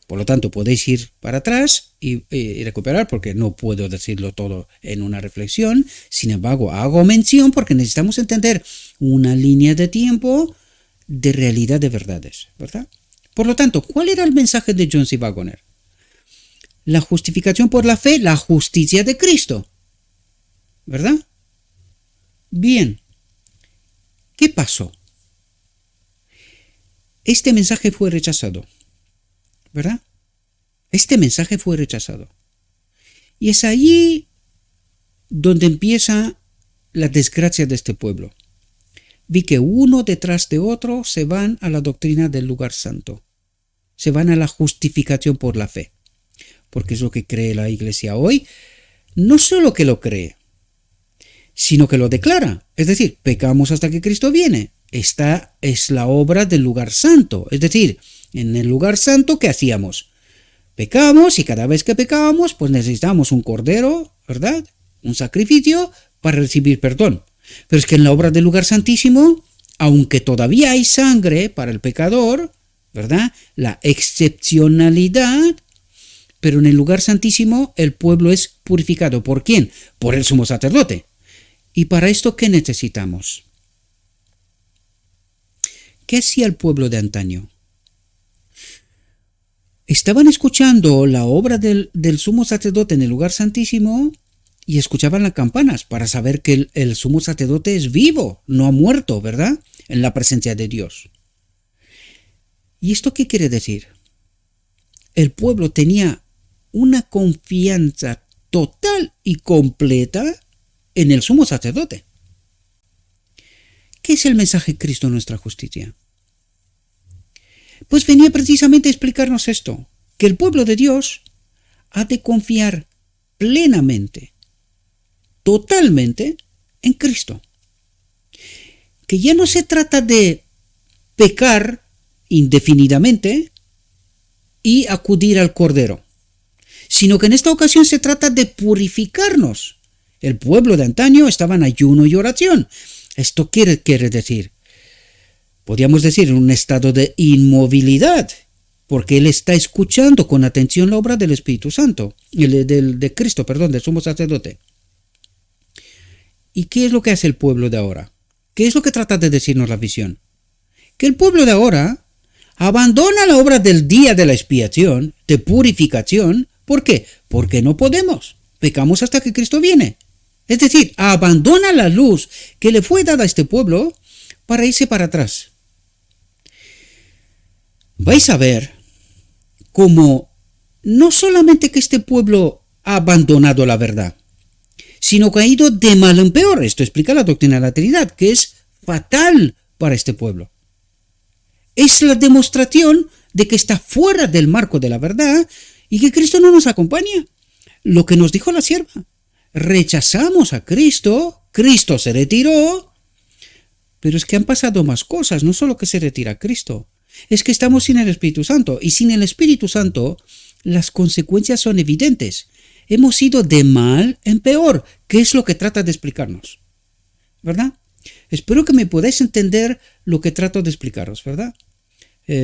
por lo tanto podéis ir para atrás y recuperar, porque no puedo decirlo todo en una reflexión. Sin embargo, hago mención porque necesitamos entender una línea de tiempo de realidad de verdades, ¿verdad? Por lo tanto, ¿cuál era el mensaje de John C. Waggoner? La justificación por la fe, la justicia de Cristo, ¿verdad? Bien, ¿qué pasó? Este mensaje fue rechazado, ¿verdad? Este mensaje fue rechazado. Y es allí donde empieza la desgracia de este pueblo. Vi que uno detrás de otro se van a la doctrina del lugar santo. Se van a la justificación por la fe. Porque es lo que cree la Iglesia hoy. No solo que lo cree, sino que lo declara. Es decir, pecamos hasta que Cristo viene. Esta es la obra del lugar santo. Es decir, en el lugar santo, ¿qué hacíamos? Pecamos y cada vez que pecábamos, pues necesitamos un cordero, ¿verdad? Un sacrificio para recibir perdón. Pero es que en la obra del lugar santísimo, aunque todavía hay sangre para el pecador, ¿verdad? La excepcionalidad, pero en el lugar santísimo el pueblo es purificado. ¿Por quién? Por el sumo sacerdote. ¿Y para esto qué necesitamos? ¿Qué hacía el pueblo de antaño? Estaban escuchando la obra del sumo sacerdote en el lugar santísimo y escuchaban las campanas para saber que el sumo sacerdote es vivo, no ha muerto, ¿verdad? En la presencia de Dios. ¿Y esto qué quiere decir? El pueblo tenía una confianza total y completa en el sumo sacerdote. ¿Qué es el mensaje de Cristo, nuestra justicia? Pues venía precisamente a explicarnos esto, que el pueblo de Dios ha de confiar plenamente, totalmente en Cristo. Que ya no se trata de pecar indefinidamente y acudir al Cordero, sino que en esta ocasión se trata de purificarnos El pueblo de antaño estaba en ayuno y oración. Esto quiere decir, podríamos decir, en un estado de inmovilidad, porque él está escuchando con atención la obra del Espíritu Santo, de Cristo, del sumo sacerdote. ¿Y qué es lo que hace el pueblo de ahora? ¿Qué es lo que trata de decirnos la visión? Que el pueblo de ahora abandona la obra del día de la expiación, de purificación. ¿Por qué? Porque no podemos. Pecamos hasta que Cristo viene. Es decir, abandona la luz que le fue dada a este pueblo para irse para atrás. Vais a ver cómo no solamente que este pueblo ha abandonado la verdad, sino que ha ido de mal en peor. Esto explica la doctrina de la Trinidad, que es fatal para este pueblo. Es la demostración de que está fuera del marco de la verdad y que Cristo no nos acompaña. Lo que nos dijo la sierva, rechazamos a Cristo, Cristo se retiró, pero es que han pasado más cosas, no solo que se retira Cristo, es que estamos sin el Espíritu Santo, y sin el Espíritu Santo las consecuencias son evidentes. Hemos ido de mal en peor, que es lo que trata de explicarnos, ¿verdad? Espero que me podáis entender lo que trato de explicaros, ¿verdad?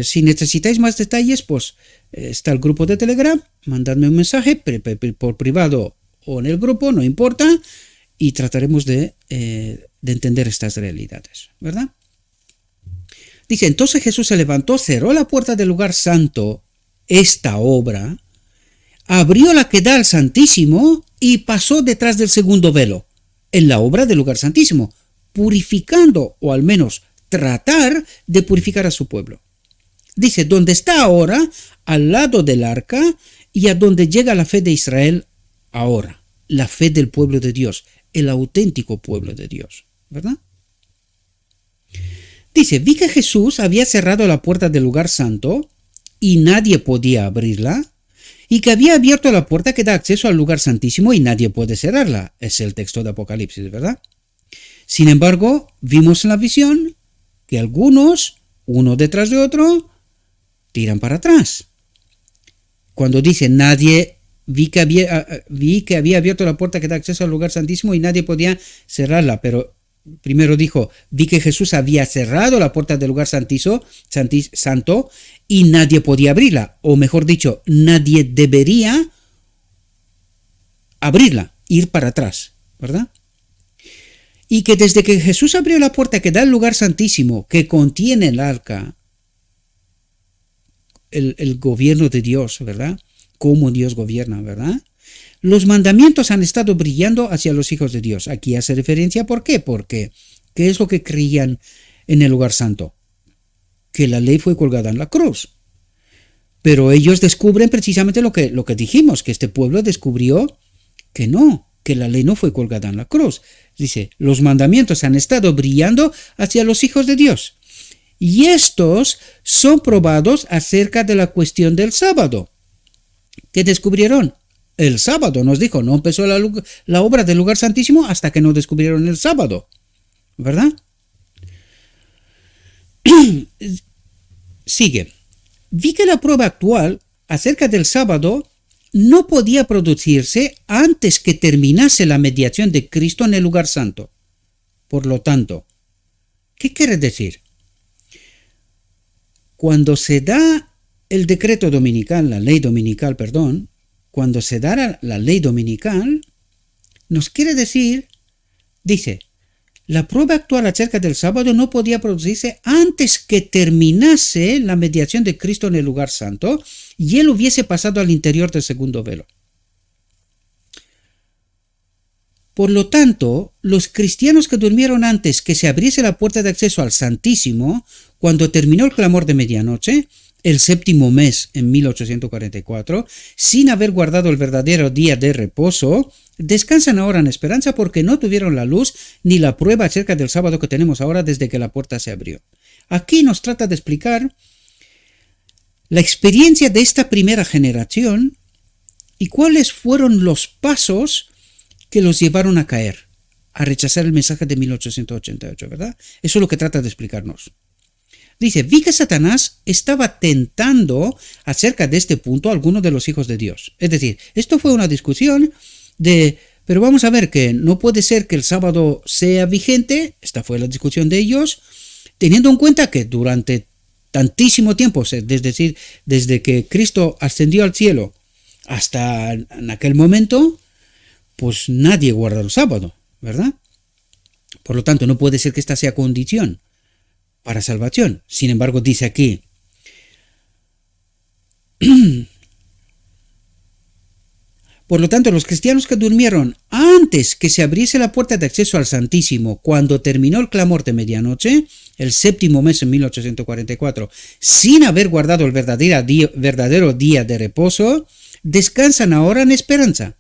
Si necesitáis más detalles, pues está el grupo de Telegram, mandadme un mensaje por privado o en el grupo, no importa, y trataremos de entender estas realidades, ¿verdad? Dice, entonces Jesús se levantó, cerró la puerta del lugar santo, esta obra, abrió la que da al Santísimo y pasó detrás del segundo velo, en la obra del lugar santísimo, purificando, o al menos tratar de purificar a su pueblo. Dice, donde está ahora, al lado del arca, y a donde llega la fe de Israel ahora, la fe del pueblo de Dios, el auténtico pueblo de Dios, ¿verdad? Dice, vi que Jesús había cerrado la puerta del lugar santo y nadie podía abrirla, y que había abierto la puerta que da acceso al lugar santísimo y nadie puede cerrarla. Es el texto de Apocalipsis, ¿verdad? Sin embargo, vimos en la visión que algunos, uno detrás de otro, tiran para atrás. Cuando dice vi que había abierto la puerta que da acceso al lugar santísimo y nadie podía cerrarla, pero primero dijo, vi que Jesús había cerrado la puerta del lugar santo y nadie podía abrirla, o mejor dicho, nadie debería abrirla, ir para atrás, ¿verdad? Y que desde que Jesús abrió la puerta que da al lugar santísimo, que contiene el arca, el gobierno de Dios, ¿verdad? Cómo Dios gobierna, ¿verdad? Los mandamientos han estado brillando hacia los hijos de Dios. Aquí hace referencia, ¿por qué? Porque, ¿qué es lo que creían en el lugar santo? Que la ley fue colgada en la cruz. Pero ellos descubren precisamente lo que dijimos, que este pueblo descubrió que no, que la ley no fue colgada en la cruz. Dice, los mandamientos han estado brillando hacia los hijos de Dios. Y estos son probados acerca de la cuestión del sábado. ¿Qué descubrieron? El sábado, nos dijo, no empezó la obra del lugar santísimo hasta que no descubrieron el sábado, ¿verdad? Sigue. Vi que la prueba actual acerca del sábado no podía producirse antes que terminase la mediación de Cristo en el lugar santo. Por lo tanto, ¿qué quiere decir? Cuando se da el decreto dominical, la ley dominical, perdón, cuando se da la ley dominical, nos quiere decir, dice, la prueba actual acerca del sábado no podía producirse antes que terminase la mediación de Cristo en el lugar santo y él hubiese pasado al interior del segundo velo. Por lo tanto, los cristianos que durmieron antes que se abriese la puerta de acceso al Santísimo, cuando terminó el clamor de medianoche, el séptimo mes en 1844, sin haber guardado el verdadero día de reposo, descansan ahora en esperanza porque no tuvieron la luz ni la prueba acerca del sábado que tenemos ahora desde que la puerta se abrió. Aquí nos trata de explicar la experiencia de esta primera generación y cuáles fueron los pasos que los llevaron a caer, a rechazar el mensaje de 1888, ¿verdad? Eso es lo que trata de explicarnos. Dice, vi que Satanás estaba tentando acerca de este punto a algunos de los hijos de Dios. Es decir, esto fue una discusión de Pero vamos a ver que no puede ser que el sábado sea vigente, esta fue la discusión de ellos, teniendo en cuenta que durante tantísimo tiempo, es decir, desde que Cristo ascendió al cielo hasta en aquel momento, pues nadie guarda el sábado, ¿verdad? Por lo tanto, no puede ser que esta sea condición para salvación. Sin embargo, dice aquí, por lo tanto, los cristianos que durmieron antes que se abriese la puerta de acceso al Santísimo, cuando terminó el clamor de medianoche, el séptimo mes en 1844, sin haber guardado el verdadero día de reposo, descansan ahora en esperanza,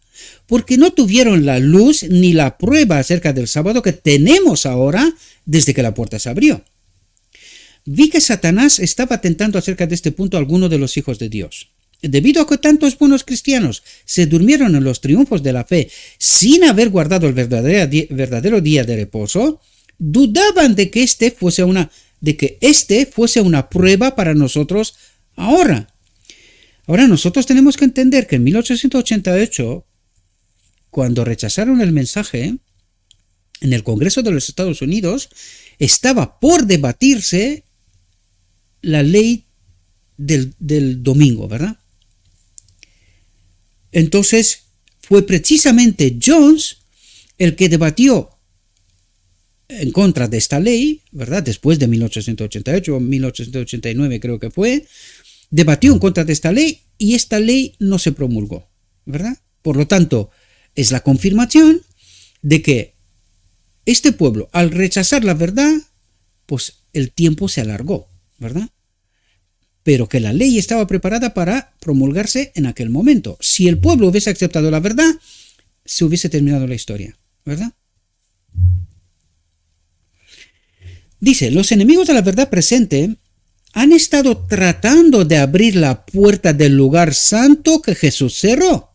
porque no tuvieron la luz ni la prueba acerca del sábado que tenemos ahora desde que la puerta se abrió. Vi que Satanás estaba tentando acerca de este punto a alguno de los hijos de Dios. Debido a que tantos buenos cristianos se durmieron en los triunfos de la fe sin haber guardado el verdadero día de reposo, dudaban de que este fuese una prueba para nosotros ahora. Ahora nosotros tenemos que entender que en 1888, cuando rechazaron el mensaje en el Congreso de los Estados Unidos, estaba por debatirse la ley del domingo, ¿verdad? Entonces fue precisamente Jones el que debatió en contra de esta ley, ¿verdad? Después de 1888 o 1889 creo que fue, debatió en contra de esta ley y esta ley no se promulgó, ¿verdad? Por lo tanto, es la confirmación de que este pueblo, al rechazar la verdad, pues el tiempo se alargó, ¿verdad? Pero que la ley estaba preparada para promulgarse en aquel momento. Si el pueblo hubiese aceptado la verdad, se hubiese terminado la historia, ¿verdad? Dice, los enemigos de la verdad presente han estado tratando de abrir la puerta del lugar santo que Jesús cerró.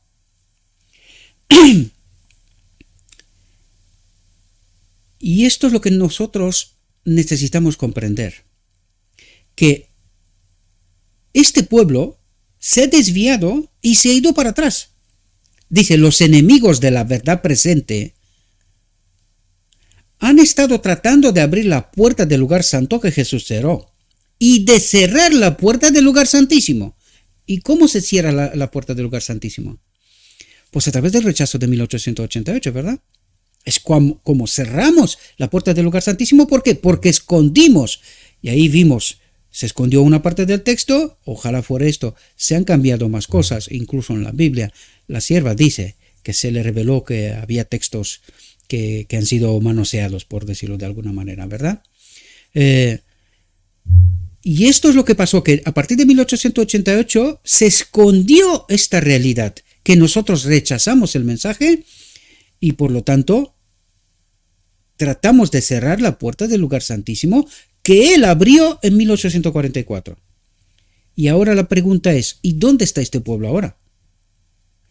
Y esto es lo que nosotros necesitamos comprender, que este pueblo se ha desviado y se ha ido para atrás. Dice, los enemigos de la verdad presente han estado tratando de abrir la puerta del lugar santo que Jesús cerró y de cerrar la puerta del lugar santísimo. ¿Y cómo se cierra la puerta del lugar santísimo? Pues a través del rechazo de 1888, ¿verdad? Es como cerramos la puerta del lugar santísimo. ¿Por qué? Porque escondimos. Y ahí vimos, se escondió una parte del texto, ojalá fuera esto. Se han cambiado más cosas, incluso en la Biblia. La sierva dice que se le reveló que había textos que han sido manoseados, por decirlo de alguna manera, ¿verdad? Y esto es lo que pasó, que a partir de 1888 se escondió esta realidad, que nosotros rechazamos el mensaje y por lo tanto tratamos de cerrar la puerta del lugar santísimo que él abrió en 1844. Y ahora la pregunta es, ¿y dónde está este pueblo ahora?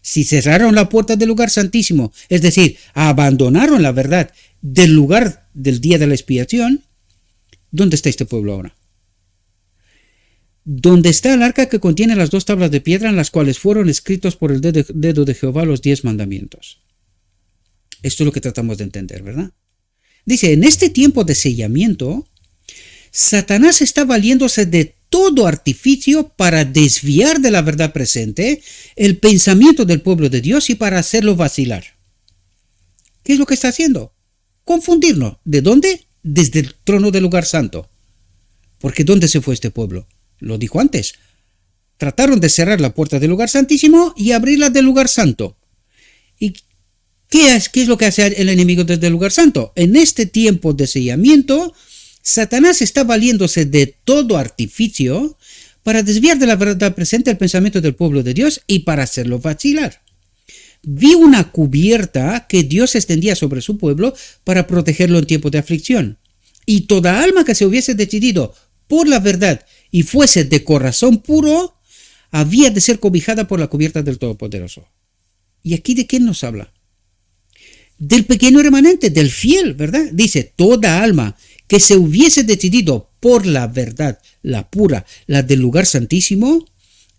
Si cerraron la puerta del lugar santísimo, es decir, abandonaron la verdad del lugar del día de la expiación, ¿dónde está este pueblo ahora? ¿Dónde está el arca que contiene las 2 tablas de piedra en las cuales fueron escritos por el dedo de Jehová los 10 mandamientos? Esto es lo que tratamos de entender, ¿verdad? Dice, en este tiempo de sellamiento, Satanás está valiéndose de todo artificio para desviar de la verdad presente el pensamiento del pueblo de Dios y para hacerlo vacilar. ¿Qué es lo que está haciendo? Confundirnos. ¿De dónde? Desde el trono del lugar santo. Porque ¿dónde se fue este pueblo? Lo dijo antes. Trataron de cerrar la puerta del lugar santísimo y abrirla del lugar santo. ¿Y qué es lo que hace el enemigo desde el lugar santo? En este tiempo de sellamiento, Satanás está valiéndose de todo artificio para desviar de la verdad presente el pensamiento del pueblo de Dios y para hacerlo vacilar. Vi una cubierta que Dios extendía sobre su pueblo para protegerlo en tiempo de aflicción. Y toda alma que se hubiese decidido por la verdad y fuese de corazón puro, había de ser cobijada por la cubierta del Todopoderoso. ¿Y aquí de quién nos habla? Del pequeño remanente, del fiel, ¿verdad? Dice, toda alma que se hubiese decidido por la verdad, la pura, la del lugar santísimo,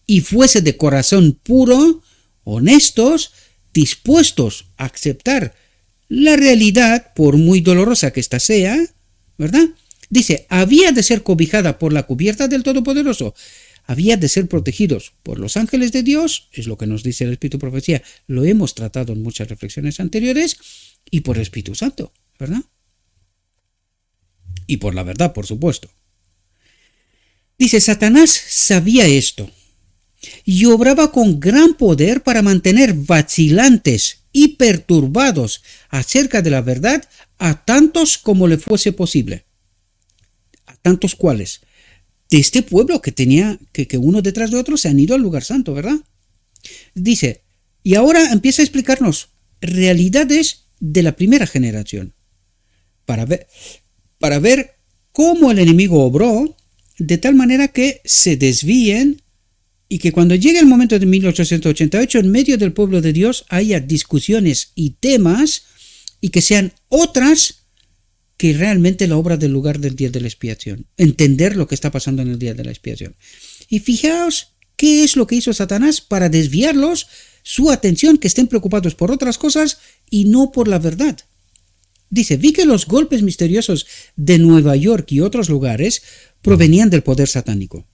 y fuese de corazón puro, honestos, dispuestos a aceptar la realidad, por muy dolorosa que ésta sea, ¿verdad? Dice, había de ser cobijada por la cubierta del Todopoderoso, había de ser protegidos por los ángeles de Dios, es lo que nos dice el Espíritu Profecía, lo hemos tratado en muchas reflexiones anteriores, y por el Espíritu Santo, ¿verdad? Y por la verdad, por supuesto. Dice, Satanás sabía esto y obraba con gran poder para mantener vacilantes y perturbados acerca de la verdad a tantos como le fuese posible. ¿A tantos cuales? De este pueblo que tenía, que uno detrás de otro se han ido al lugar santo, ¿verdad? Dice, y ahora empieza a explicarnos realidades de la primera generación, para ver cómo el enemigo obró de tal manera que se desvíen y que cuando llegue el momento de 1888, en medio del pueblo de Dios haya discusiones y temas y que sean otras que realmente la obra del lugar del día de la expiación. Entender lo que está pasando en el día de la expiación. Y fijaos qué es lo que hizo Satanás para desviarlos su atención, que estén preocupados por otras cosas y no por la verdad. Dice, vi que los golpes misteriosos de Nueva York y otros lugares provenían del poder satánico,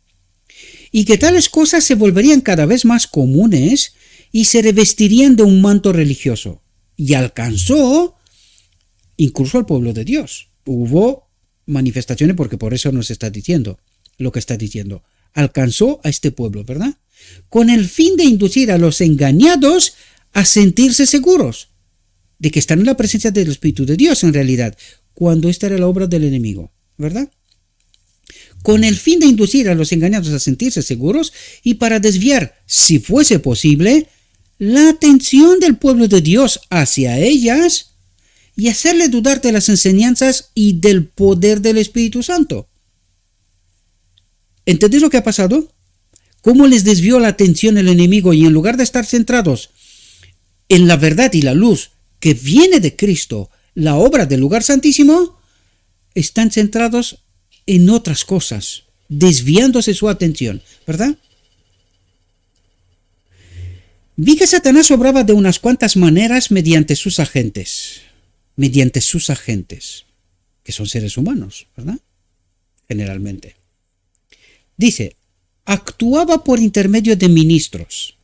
y que tales cosas se volverían cada vez más comunes y se revestirían de un manto religioso, y alcanzó incluso al pueblo de Dios. Hubo manifestaciones, porque por eso nos está diciendo lo que está diciendo. Alcanzó a este pueblo, ¿verdad? Con el fin de inducir a los engañados a sentirse seguros de que están en la presencia del Espíritu de Dios en realidad, cuando esta era la obra del enemigo, ¿verdad? Con el fin de inducir a los engañados a sentirse seguros y para desviar, si fuese posible, la atención del pueblo de Dios hacia ellas y hacerle dudar de las enseñanzas y del poder del Espíritu Santo. ¿Entendéis lo que ha pasado? ¿Cómo les desvió la atención el enemigo y en lugar de estar centrados en la verdad y la luz que viene de Cristo, la obra del lugar santísimo, están centrados en otras cosas, desviándose su atención, ¿verdad? Vi que Satanás obraba de unas cuantas maneras mediante sus agentes, que son seres humanos, ¿verdad? Generalmente. Dice, actuaba por intermedio de ministros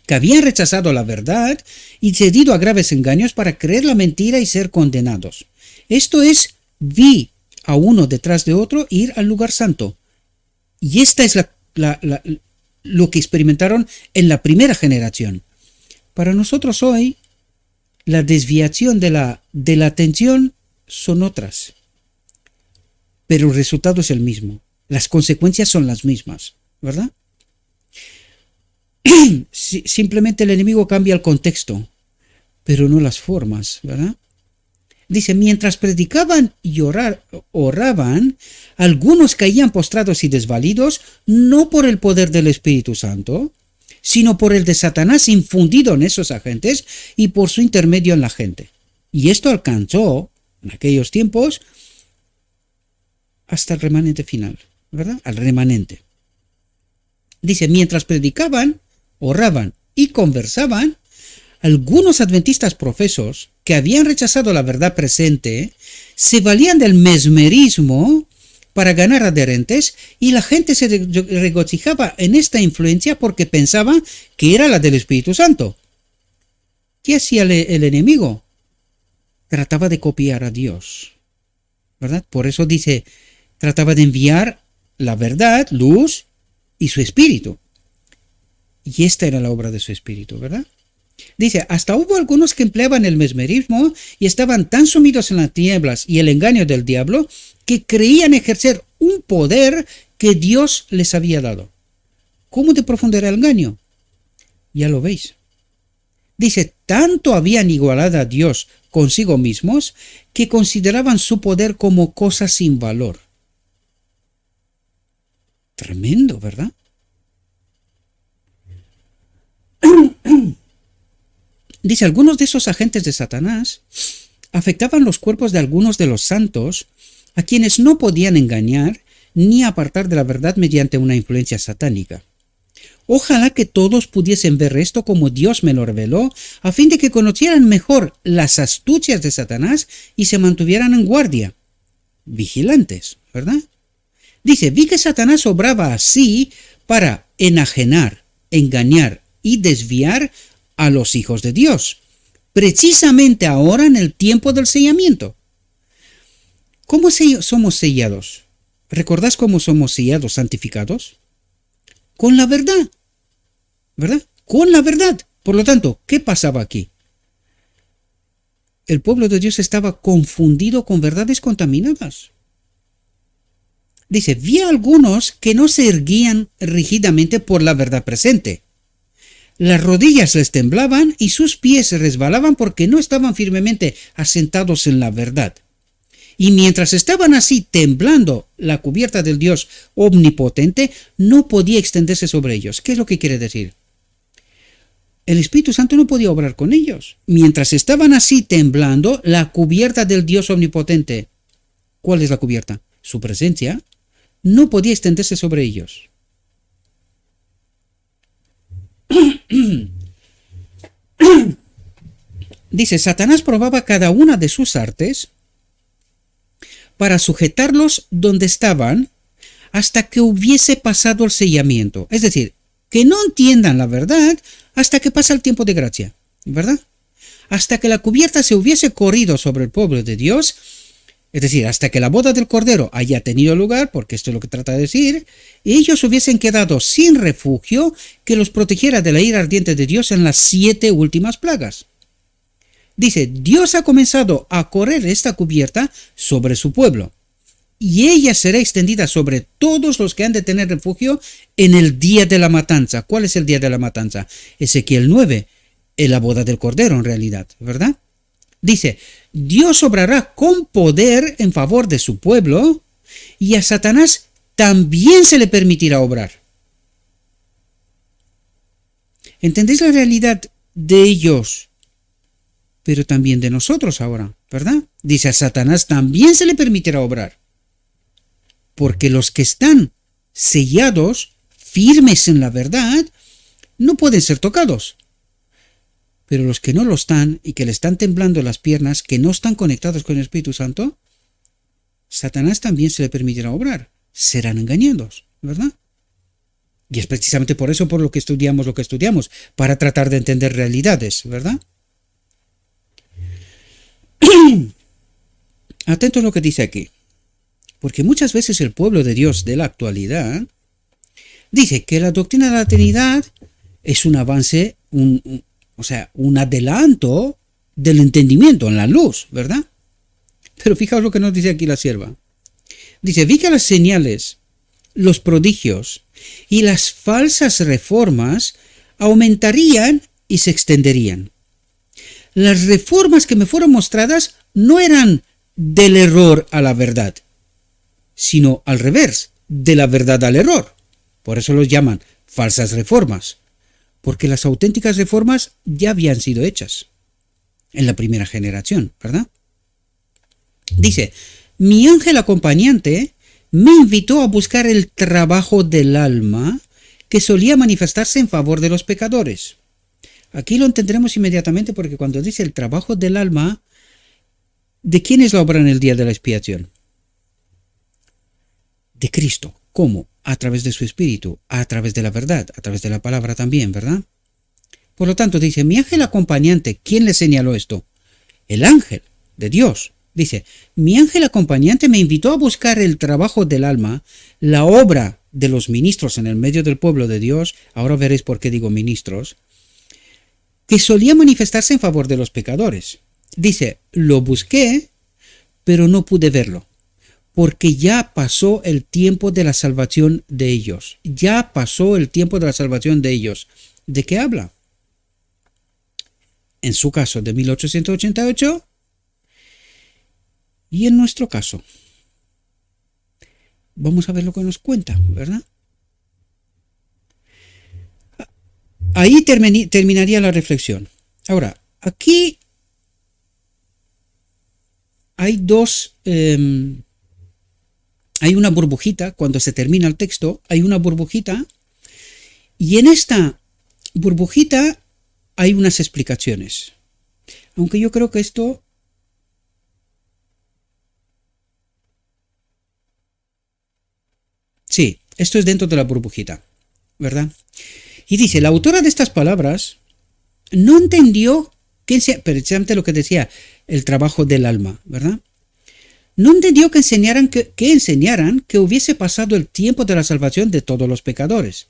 que habían rechazado la verdad y cedido a graves engaños para creer la mentira y ser condenados. Esto es, vi a uno detrás de otro ir al lugar santo. Y esta es lo que experimentaron en la primera generación. Para nosotros hoy, la desviación de la atención son otras, pero el resultado es el mismo. Las consecuencias son las mismas, ¿verdad? Simplemente el enemigo cambia el contexto, pero no las formas, ¿verdad? Dice, mientras predicaban y oraban, algunos caían postrados y desvalidos, no por el poder del Espíritu Santo, sino por el de Satanás infundido en esos agentes y por su intermedio en la gente. Y esto alcanzó, en aquellos tiempos, hasta el remanente final, ¿verdad? Al remanente. Dice, mientras predicaban, oraban y conversaban, algunos adventistas profesos que habían rechazado la verdad presente se valían del mesmerismo para ganar adherentes y la gente se regocijaba en esta influencia porque pensaba que era la del Espíritu Santo. ¿Qué hacía el enemigo? Trataba de copiar a Dios, ¿verdad? Por eso dice, trataba de enviar la verdad, luz y su espíritu. Y esta era la obra de su espíritu, ¿verdad? Dice, hasta hubo algunos que empleaban el mesmerismo y estaban tan sumidos en las tinieblas y el engaño del diablo que creían ejercer un poder que Dios les había dado. ¿Cómo de profundo era el engaño? Ya lo veis. Dice, tanto habían igualado a Dios consigo mismos que consideraban su poder como cosa sin valor. Tremendo, ¿verdad? Dice, algunos de esos agentes de Satanás afectaban los cuerpos de algunos de los santos a quienes no podían engañar ni apartar de la verdad mediante una influencia satánica. Ojalá que todos pudiesen ver esto como Dios me lo reveló, a fin de que conocieran mejor las astucias de Satanás y se mantuvieran en guardia, vigilantes, ¿verdad? Dice, vi que Satanás obraba así para enajenar, engañar y desviar a los hijos de Dios, precisamente ahora en el tiempo del sellamiento. ¿Cómo somos sellados? ¿Recordás cómo somos sellados, santificados? Con la verdad, ¿verdad? Con la verdad. Por lo tanto, ¿qué pasaba aquí? El pueblo de Dios estaba confundido con verdades contaminadas. Dice, vi a algunos que no se erguían rígidamente por la verdad presente. Las rodillas les temblaban y sus pies se resbalaban porque no estaban firmemente asentados en la verdad. Y mientras estaban así temblando, la cubierta del Dios omnipotente no podía extenderse sobre ellos. ¿Qué es lo que quiere decir? El Espíritu Santo no podía obrar con ellos. Mientras estaban así temblando, la cubierta del Dios omnipotente, ¿cuál es la cubierta? Su presencia, no podía extenderse sobre ellos. Dice, Satanás probaba cada una de sus artes para sujetarlos donde estaban hasta que hubiese pasado el sellamiento. Es decir, que no entiendan la verdad hasta que pasa el tiempo de gracia, ¿verdad? Hasta que la cubierta se hubiese corrido sobre el pueblo de Dios, es decir, hasta que la boda del Cordero haya tenido lugar, porque esto es lo que trata de decir, y ellos hubiesen quedado sin refugio que los protegiera de la ira ardiente de Dios en las 7 últimas plagas. Dice, Dios ha comenzado a correr esta cubierta sobre su pueblo, y ella será extendida sobre todos los que han de tener refugio en el día de la matanza. ¿Cuál es el día de la matanza? Ezequiel 9, en la boda del Cordero en realidad, ¿verdad? Dice, Dios obrará con poder en favor de su pueblo, y a Satanás también se le permitirá obrar. ¿Entendéis la realidad de ellos? Pero también de nosotros ahora, ¿verdad? Dice, a Satanás también se le permitirá obrar. Porque los que están sellados, firmes en la verdad, no pueden ser tocados. Pero los que no lo están y que le están temblando las piernas, que no están conectados con el Espíritu Santo, Satanás también se le permitirá obrar. Serán engañados, ¿verdad? Y es precisamente por eso por lo que estudiamos, para tratar de entender realidades, ¿verdad? Atento a lo que dice aquí, porque muchas veces el pueblo de Dios de la actualidad dice que la doctrina de la Trinidad es un avance, un adelanto del entendimiento en la luz, ¿verdad? Pero fijaos lo que nos dice aquí la sierva. Dice, vi que las señales, los prodigios y las falsas reformas aumentarían y se extenderían. Las reformas que me fueron mostradas no eran del error a la verdad, sino al revés, de la verdad al error. Por eso los llaman falsas reformas, porque las auténticas reformas ya habían sido hechas en la primera generación, ¿verdad? Dice, mi ángel acompañante me invitó a buscar el trabajo del alma que solía manifestarse en favor de los pecadores. Aquí lo entenderemos inmediatamente porque cuando dice el trabajo del alma, ¿de quién es la obra en el día de la expiación? De Cristo. ¿Cómo? A través de su Espíritu, a través de la verdad, a través de la palabra también, ¿verdad? Por lo tanto, dice, mi ángel acompañante, ¿quién le señaló esto? El ángel de Dios. Dice, mi ángel acompañante me invitó a buscar el trabajo del alma, la obra de los ministros en el medio del pueblo de Dios, ahora veréis por qué digo ministros, que solía manifestarse en favor de los pecadores. Dice, lo busqué, pero no pude verlo, porque ya pasó el tiempo de la salvación de ellos. Ya pasó el tiempo de la salvación de ellos. ¿De qué habla? En su caso, de 1888, y en nuestro caso. Vamos a ver lo que nos cuenta, ¿verdad? Ahí terminaría la reflexión. Ahora, aquí hay hay una burbujita, cuando se termina el texto, hay una burbujita, Y en esta burbujita hay unas explicaciones. Aunque yo creo que esto... Sí, esto es dentro de la burbujita, ¿verdad? Y dice, la autora de estas palabras no entendió precisamente lo que decía el trabajo del alma, ¿verdad? No entendió que enseñaran que hubiese pasado el tiempo de la salvación de todos los pecadores.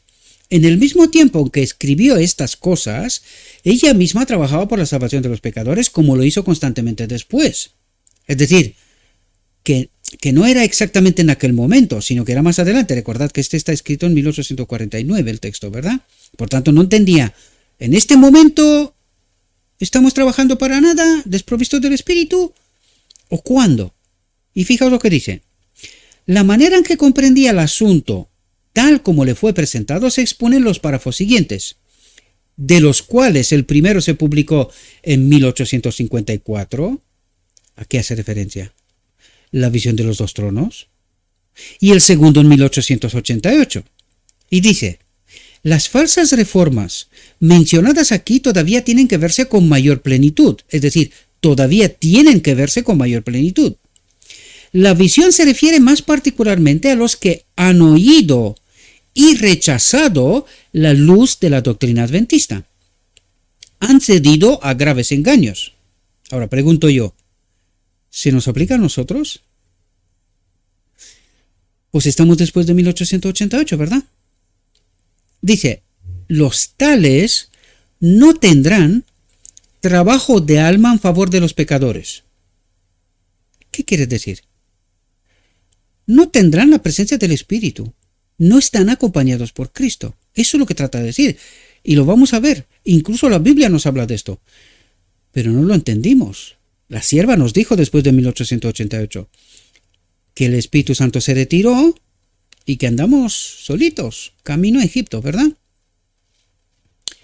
En el mismo tiempo en que escribió estas cosas, ella misma trabajaba por la salvación de los pecadores, como lo hizo constantemente después. Es decir, que no era exactamente en aquel momento, sino que era más adelante. Recordad que este está escrito en 1849, el texto, ¿verdad? Por tanto, no entendía, en este momento estamos trabajando para nada, desprovistos del Espíritu, ¿o cuándo? Y fijaos lo que dice. La manera en que comprendía el asunto, tal como le fue presentado, se expone en los párrafos siguientes, de los cuales el primero se publicó en 1854. ¿A qué hace referencia? La visión de los dos tronos. Y el segundo en 1888. Y dice, las falsas reformas mencionadas aquí todavía tienen que verse con mayor plenitud, es decir, todavía tienen que verse con mayor plenitud. La visión se refiere más particularmente a los que han oído y rechazado la luz de la doctrina adventista. Han cedido a graves engaños. Ahora pregunto yo, ¿se nos aplica a nosotros? Pues estamos después de 1888, ¿verdad? Dice, los tales no tendrán trabajo de alma en favor de los pecadores. ¿Qué quiere decir? No tendrán la presencia del Espíritu. No están acompañados por Cristo. Eso es lo que trata de decir. Y lo vamos a ver. Incluso la Biblia nos habla de esto. Pero no lo entendimos. La sierva nos dijo después de 1888 que el Espíritu Santo se retiró y que andamos solitos, camino a Egipto, ¿verdad?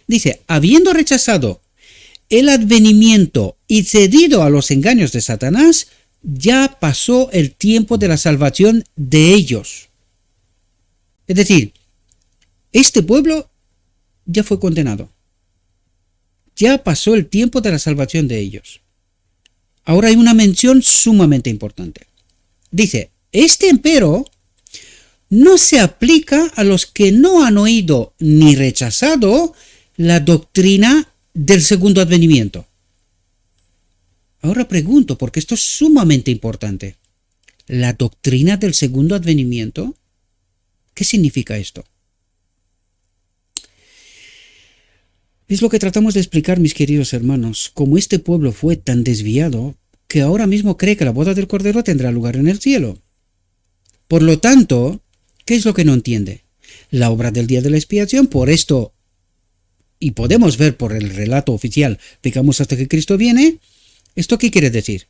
Dice, habiendo rechazado el advenimiento y cedido a los engaños de Satanás, ya pasó el tiempo de la salvación de ellos. Es decir, este pueblo ya fue condenado. Ya pasó el tiempo de la salvación de ellos. Ahora hay una mención sumamente importante. Dice, este empero no se aplica a los que no han oído ni rechazado la doctrina del segundo advenimiento. Ahora pregunto, porque esto es sumamente importante. ¿La doctrina del segundo advenimiento? ¿Qué significa esto? Es lo que tratamos de explicar, mis queridos hermanos, como este pueblo fue tan desviado que ahora mismo cree que la boda del Cordero tendrá lugar en el cielo. Por lo tanto, ¿qué es lo que no entiende? La obra del día de la expiación, por esto, y podemos ver por el relato oficial, pecamos hasta que Cristo viene. ¿Esto qué quiere decir?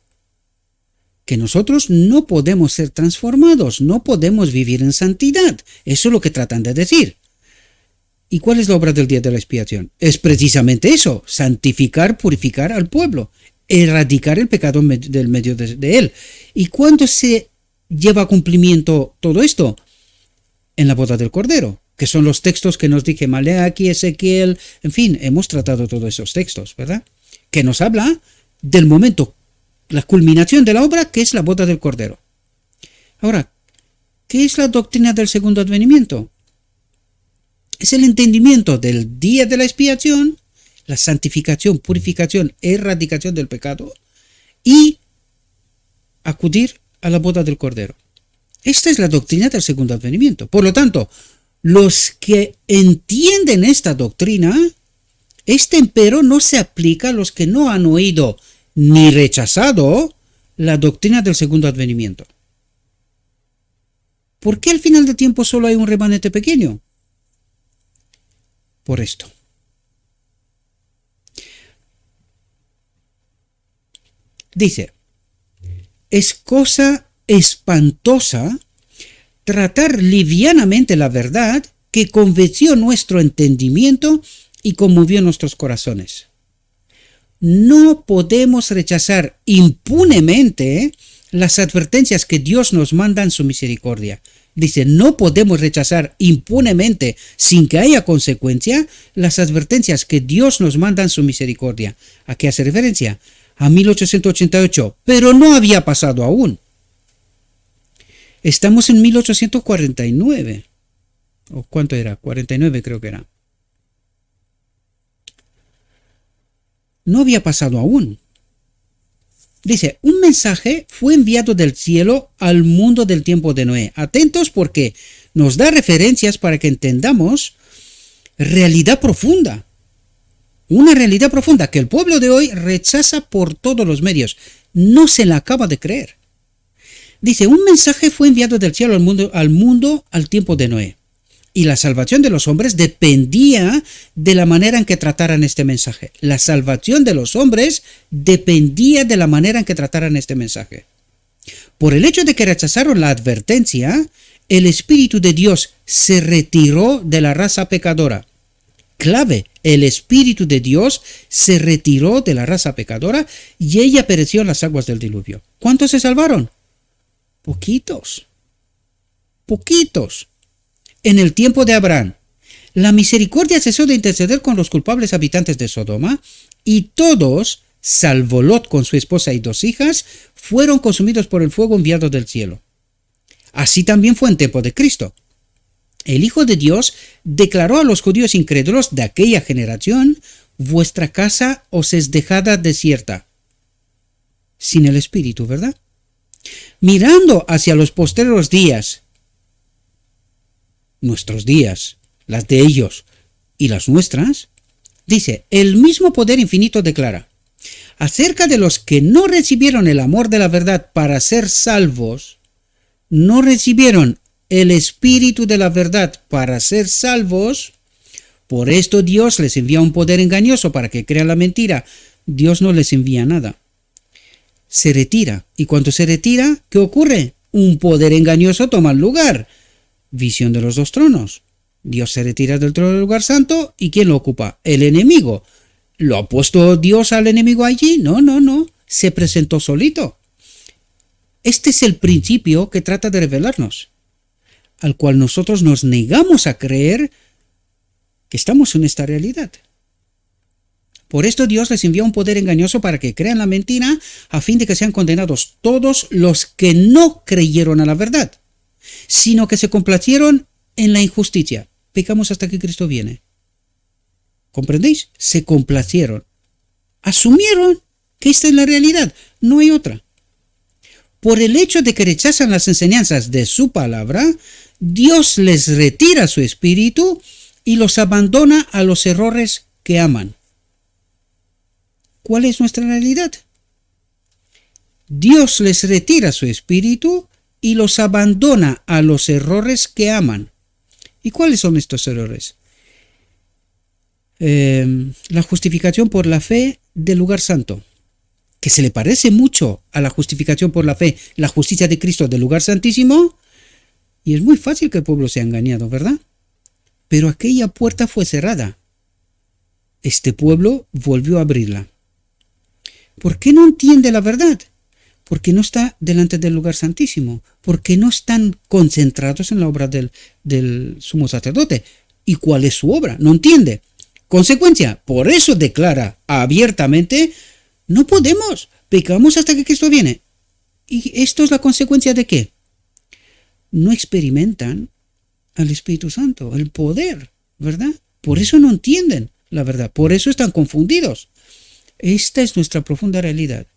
Que nosotros no podemos ser transformados, no podemos vivir en santidad. Eso es lo que tratan de decir. ¿Y cuál es la obra del día de la expiación? Es precisamente eso, santificar, purificar al pueblo, erradicar el pecado del medio de él. ¿Y cuándo se lleva a cumplimiento todo esto? En la boda del Cordero, que son los textos que nos dije, Maleaki, Ezequiel, en fin, hemos tratado todos esos textos, ¿verdad? Que nos habla del momento, la culminación de la obra, que es la boda del Cordero. Ahora, ¿qué es la doctrina del segundo advenimiento? Es el entendimiento del día de la expiación, la santificación, purificación, erradicación del pecado y acudir a la boda del Cordero. Esta es la doctrina del segundo advenimiento. Por lo tanto, los que entienden esta doctrina, este empero no se aplica a los que no han oído ni rechazado la doctrina del segundo advenimiento. ¿Por qué al final del tiempo solo hay un remanente pequeño? Por esto. Dice, es cosa espantosa tratar livianamente la verdad que convenció nuestro entendimiento y conmovió nuestros corazones. No podemos rechazar impunemente las advertencias que Dios nos manda en su misericordia. Dice, no podemos rechazar impunemente, sin que haya consecuencia, las advertencias que Dios nos manda en su misericordia. ¿A qué hace referencia? A 1888, pero no había pasado aún. Estamos en 1849. ¿O cuánto era? 49 creo que era. No había pasado aún. Dice, un mensaje fue enviado del cielo al mundo del tiempo de Noé. Atentos porque nos da referencias para que entendamos realidad profunda. Una realidad profunda que el pueblo de hoy rechaza por todos los medios. No se la acaba de creer. Dice, un mensaje fue enviado del cielo al tiempo de Noé. Y la salvación de los hombres dependía de la manera en que trataran este mensaje. La salvación de los hombres dependía de la manera en que trataran este mensaje. Por el hecho de que rechazaron la advertencia, el Espíritu de Dios se retiró de la raza pecadora. Clave, el Espíritu de Dios se retiró de la raza pecadora y ella pereció en las aguas del diluvio. ¿Cuántos se salvaron? Poquitos. Poquitos. En el tiempo de Abraham, la misericordia cesó de interceder con los culpables habitantes de Sodoma y todos, salvo Lot con su esposa y 2 hijas, fueron consumidos por el fuego enviado del cielo. Así también fue en tiempo de Cristo. El Hijo de Dios declaró a los judíos incrédulos de aquella generación: vuestra casa os es dejada desierta. Sin el Espíritu, ¿verdad? Mirando hacia los postreros días, nuestros días, las de ellos y las nuestras, dice, el mismo poder infinito declara, acerca de los que no recibieron el amor de la verdad para ser salvos, no recibieron el Espíritu de la verdad para ser salvos, por esto Dios les envía un poder engañoso para que crean la mentira. Dios no les envía nada. Se retira. Y cuando se retira, ¿qué ocurre? Un poder engañoso toma el lugar. Visión de los 2 tronos. Dios se retira del trono del lugar santo y ¿quién lo ocupa? El enemigo. ¿Lo ha puesto Dios al enemigo allí? No. Se presentó solito. Este es el principio que trata de revelarnos, al cual nosotros nos negamos a creer que estamos en esta realidad. Por esto Dios les envía un poder engañoso para que crean la mentira, a fin de que sean condenados todos los que no creyeron a la verdad, sino que se complacieron en la injusticia. Pecamos hasta que Cristo viene. ¿Comprendéis? Se complacieron. Asumieron que esta es la realidad, no hay otra. Por el hecho de que rechazan las enseñanzas de su palabra, Dios les retira su espíritu y los abandona a los errores que aman. ¿Cuál es nuestra realidad? Dios les retira su espíritu y los abandona a los errores que aman. ¿Y cuáles son estos errores? La justificación por la fe del lugar santo, que se le parece mucho a la justificación por la fe, la justicia de Cristo del lugar santísimo, y es muy fácil que el pueblo sea engañado, ¿verdad? Pero aquella puerta fue cerrada. Este pueblo volvió a abrirla. ¿Por qué no entiende la verdad? Porque no está delante del lugar santísimo, porque no están concentrados en la obra del sumo sacerdote. ¿Y cuál es su obra? No entiende. Consecuencia, por eso declara abiertamente, no podemos, pecamos hasta que Cristo viene. ¿Y esto es la consecuencia de qué? No experimentan al Espíritu Santo, el poder, ¿verdad? Por eso no entienden la verdad, por eso están confundidos. Esta es nuestra profunda realidad.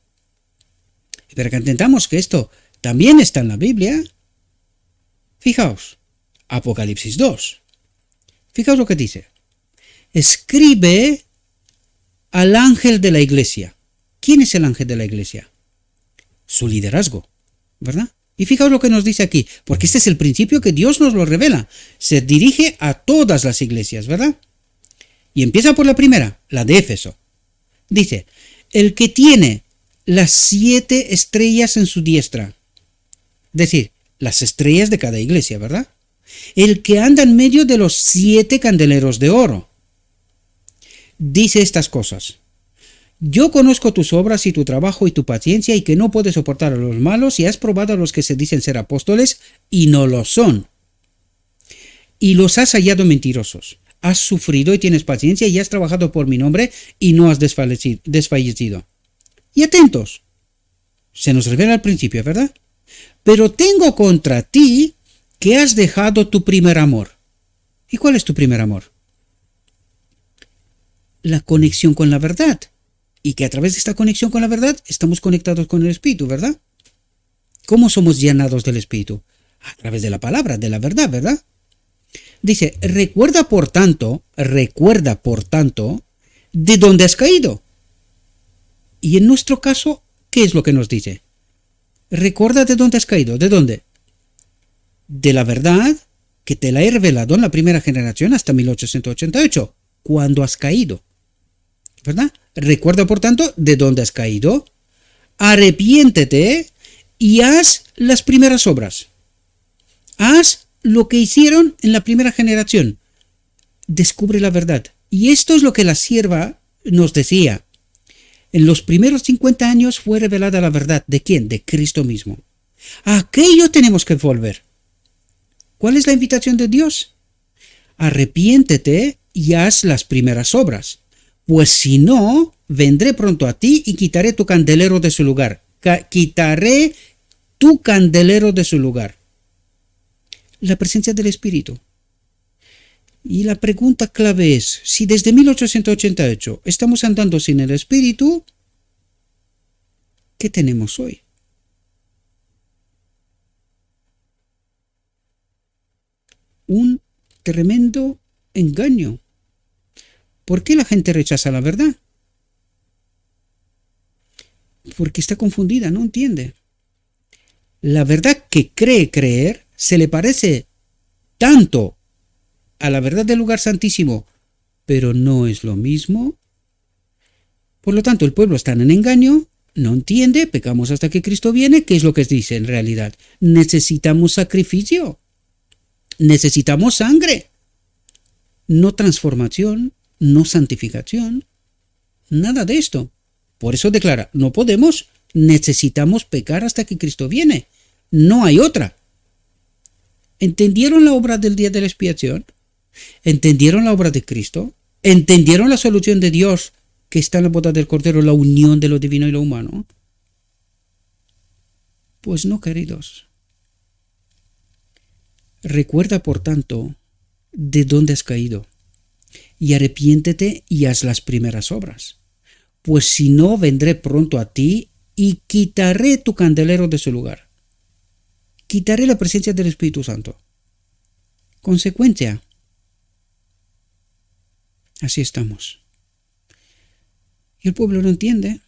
Y para que entendamos que esto también está en la Biblia, fijaos, Apocalipsis 2. Fijaos lo que dice. Escribe al ángel de la iglesia. ¿Quién es el ángel de la iglesia? Su liderazgo, ¿verdad? Y fijaos lo que nos dice aquí, porque este es el principio que Dios nos lo revela. Se dirige a todas las iglesias, ¿verdad? Y empieza por la primera, la de Éfeso. Dice, el que tiene las 7 estrellas en su diestra. Es decir, las estrellas de cada iglesia, ¿verdad? El que anda en medio de los 7 candeleros de oro. Dice estas cosas. Yo conozco tus obras y tu trabajo y tu paciencia y que no puedes soportar a los malos y has probado a los que se dicen ser apóstoles y no lo son. Y los has hallado mentirosos. Has sufrido y tienes paciencia y has trabajado por mi nombre y no has desfallecido. Y atentos. Se nos revela al principio, ¿verdad? Pero tengo contra ti que has dejado tu primer amor. ¿Y cuál es tu primer amor? La conexión con la verdad. Y que a través de esta conexión con la verdad estamos conectados con el Espíritu, ¿verdad? ¿Cómo somos llenados del Espíritu? A través de la palabra, de la verdad, ¿verdad? Dice, recuerda por tanto, de dónde has caído. Y en nuestro caso, ¿qué es lo que nos dice? Recuerda de dónde has caído. ¿De dónde? De la verdad que te la he revelado en la primera generación hasta 1888, cuando has caído. ¿Verdad? Recuerda, por tanto, de dónde has caído. Arrepiéntete y haz las primeras obras. Haz lo que hicieron en la primera generación. Descubre la verdad. Y esto es lo que la sierva nos decía. En los primeros 50 años fue revelada la verdad. ¿De quién? De Cristo mismo. A aquello tenemos que volver. ¿Cuál es la invitación de Dios? Arrepiéntete y haz las primeras obras. Pues si no, vendré pronto a ti y quitaré tu candelero de su lugar. Quitaré tu candelero de su lugar. La presencia del Espíritu. Y la pregunta clave es, si desde 1888 estamos andando sin el Espíritu, ¿qué tenemos hoy? Un tremendo engaño. ¿Por qué la gente rechaza la verdad? Porque está confundida, no entiende. La verdad que cree creer se le parece tanto a la verdad del lugar santísimo, pero no es lo mismo. Por lo tanto, el pueblo está en engaño, no entiende, pecamos hasta que Cristo viene. ¿Qué es lo que dice en realidad? Necesitamos sacrificio, necesitamos sangre, no transformación, no santificación, nada de esto. Por eso declara, no podemos, necesitamos pecar hasta que Cristo viene. No hay otra. ¿Entendieron la obra del día de la expiación? ¿Entendieron la obra de Cristo? ¿Entendieron la solución de Dios que está en la boda del Cordero, la unión de lo divino y lo humano? Pues no, queridos. Recuerda, por tanto, de dónde has caído, y arrepiéntete y haz las primeras obras. Pues si no, vendré pronto a ti y quitaré tu candelero de su lugar. Quitaré la presencia del Espíritu Santo. Consecuencia. Así estamos. Y el pueblo no entiende.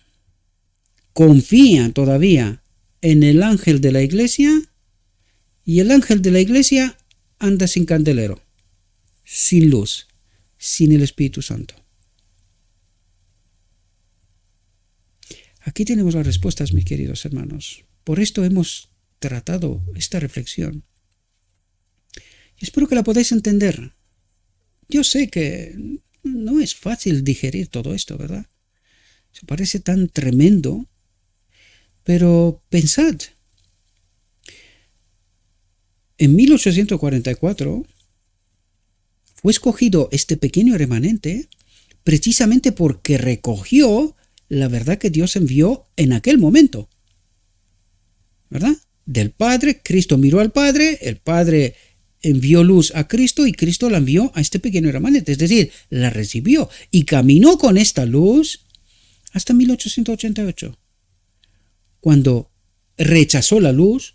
Confía todavía en el ángel de la iglesia y el ángel de la iglesia anda sin candelero, sin luz, sin el Espíritu Santo. Aquí tenemos las respuestas, mis queridos hermanos. Por esto hemos tratado esta reflexión. Y espero que la podáis entender. Yo sé que no es fácil digerir todo esto, ¿verdad? Se parece tan tremendo, pero pensad. En 1844 fue escogido este pequeño remanente precisamente porque recogió la verdad que Dios envió en aquel momento, ¿verdad? Del Padre, Cristo miró al Padre, el Padre envió luz a Cristo y Cristo la envió a este pequeño remanente, es decir, la recibió y caminó con esta luz hasta 1888, cuando rechazó la luz,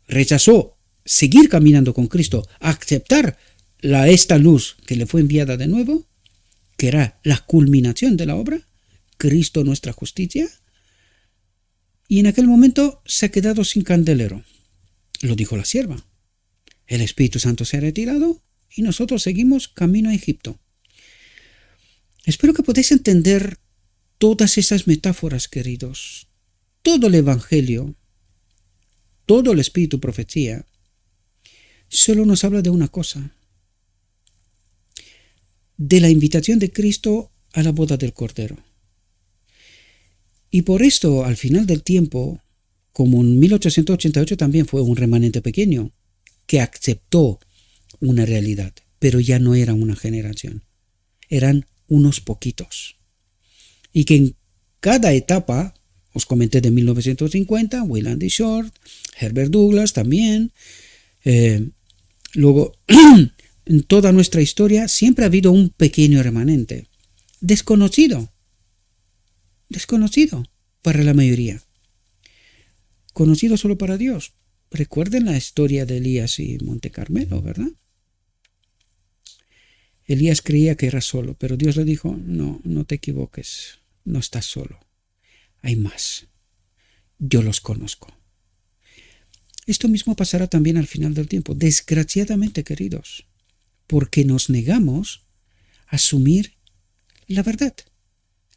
rechazó seguir caminando con Cristo, aceptar esta luz que le fue enviada de nuevo, que era la culminación de la obra, Cristo nuestra justicia, y en aquel momento se ha quedado sin candelero. Lo dijo la sierva. El Espíritu Santo se ha retirado y nosotros seguimos camino a Egipto. Espero que podáis entender todas esas metáforas, queridos. Todo el Evangelio, todo el Espíritu Profecía, solo nos habla de una cosa: de la invitación de Cristo a la boda del Cordero. Y por esto, al final del tiempo, como en 1888 también fue un remanente pequeño, que aceptó una realidad, pero ya no era una generación, eran unos poquitos. Y que en cada etapa, os comenté de 1950, Wayland y Short, Herbert Douglas también, luego en toda nuestra historia siempre ha habido un pequeño remanente, desconocido para la mayoría, conocido solo para Dios. Recuerden la historia de Elías y Monte Carmelo, ¿verdad? Elías creía que era solo, pero Dios le dijo, no, no te equivoques, no estás solo, hay más, yo los conozco. Esto mismo pasará también al final del tiempo, desgraciadamente, queridos, porque nos negamos a asumir la verdad,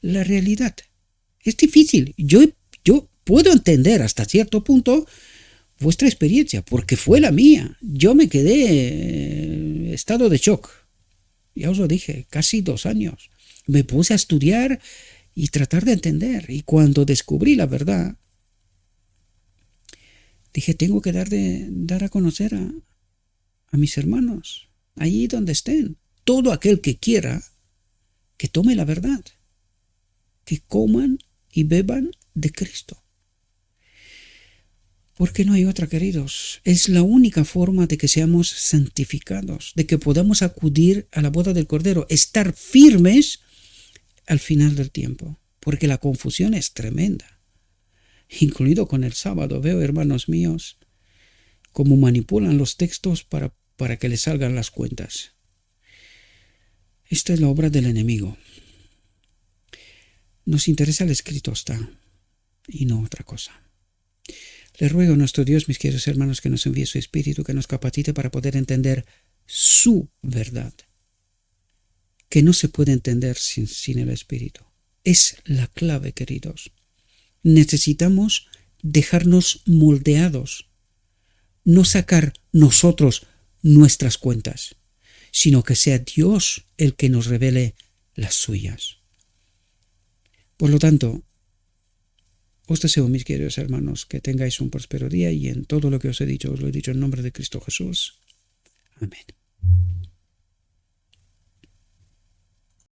la realidad. Es difícil, yo puedo entender hasta cierto punto vuestra experiencia, porque fue la mía. Yo me quedé en estado de shock. Ya os lo dije, casi 2 años. Me puse a estudiar y tratar de entender. Y cuando descubrí la verdad, dije, tengo que dar a conocer a mis hermanos, allí donde estén. Todo aquel que quiera, que tome la verdad, que coman y beban de Cristo. Porque no hay otra, queridos. Es la única forma de que seamos santificados, de que podamos acudir a la boda del Cordero, estar firmes al final del tiempo, porque la confusión es tremenda. Incluido con el sábado, veo, hermanos míos, cómo manipulan los textos para que les salgan las cuentas. Esta es la obra del enemigo. Nos interesa el escrito está, y no otra cosa. Le ruego a nuestro Dios, mis queridos hermanos, que nos envíe su Espíritu, que nos capacite para poder entender su verdad, que no se puede entender sin el Espíritu. Es la clave, queridos. Necesitamos dejarnos moldeados, no sacar nosotros nuestras cuentas, sino que sea Dios el que nos revele las suyas. Por lo tanto, os deseo, mis queridos hermanos, que tengáis un próspero día y en todo lo que os he dicho, os lo he dicho en nombre de Cristo Jesús. Amén.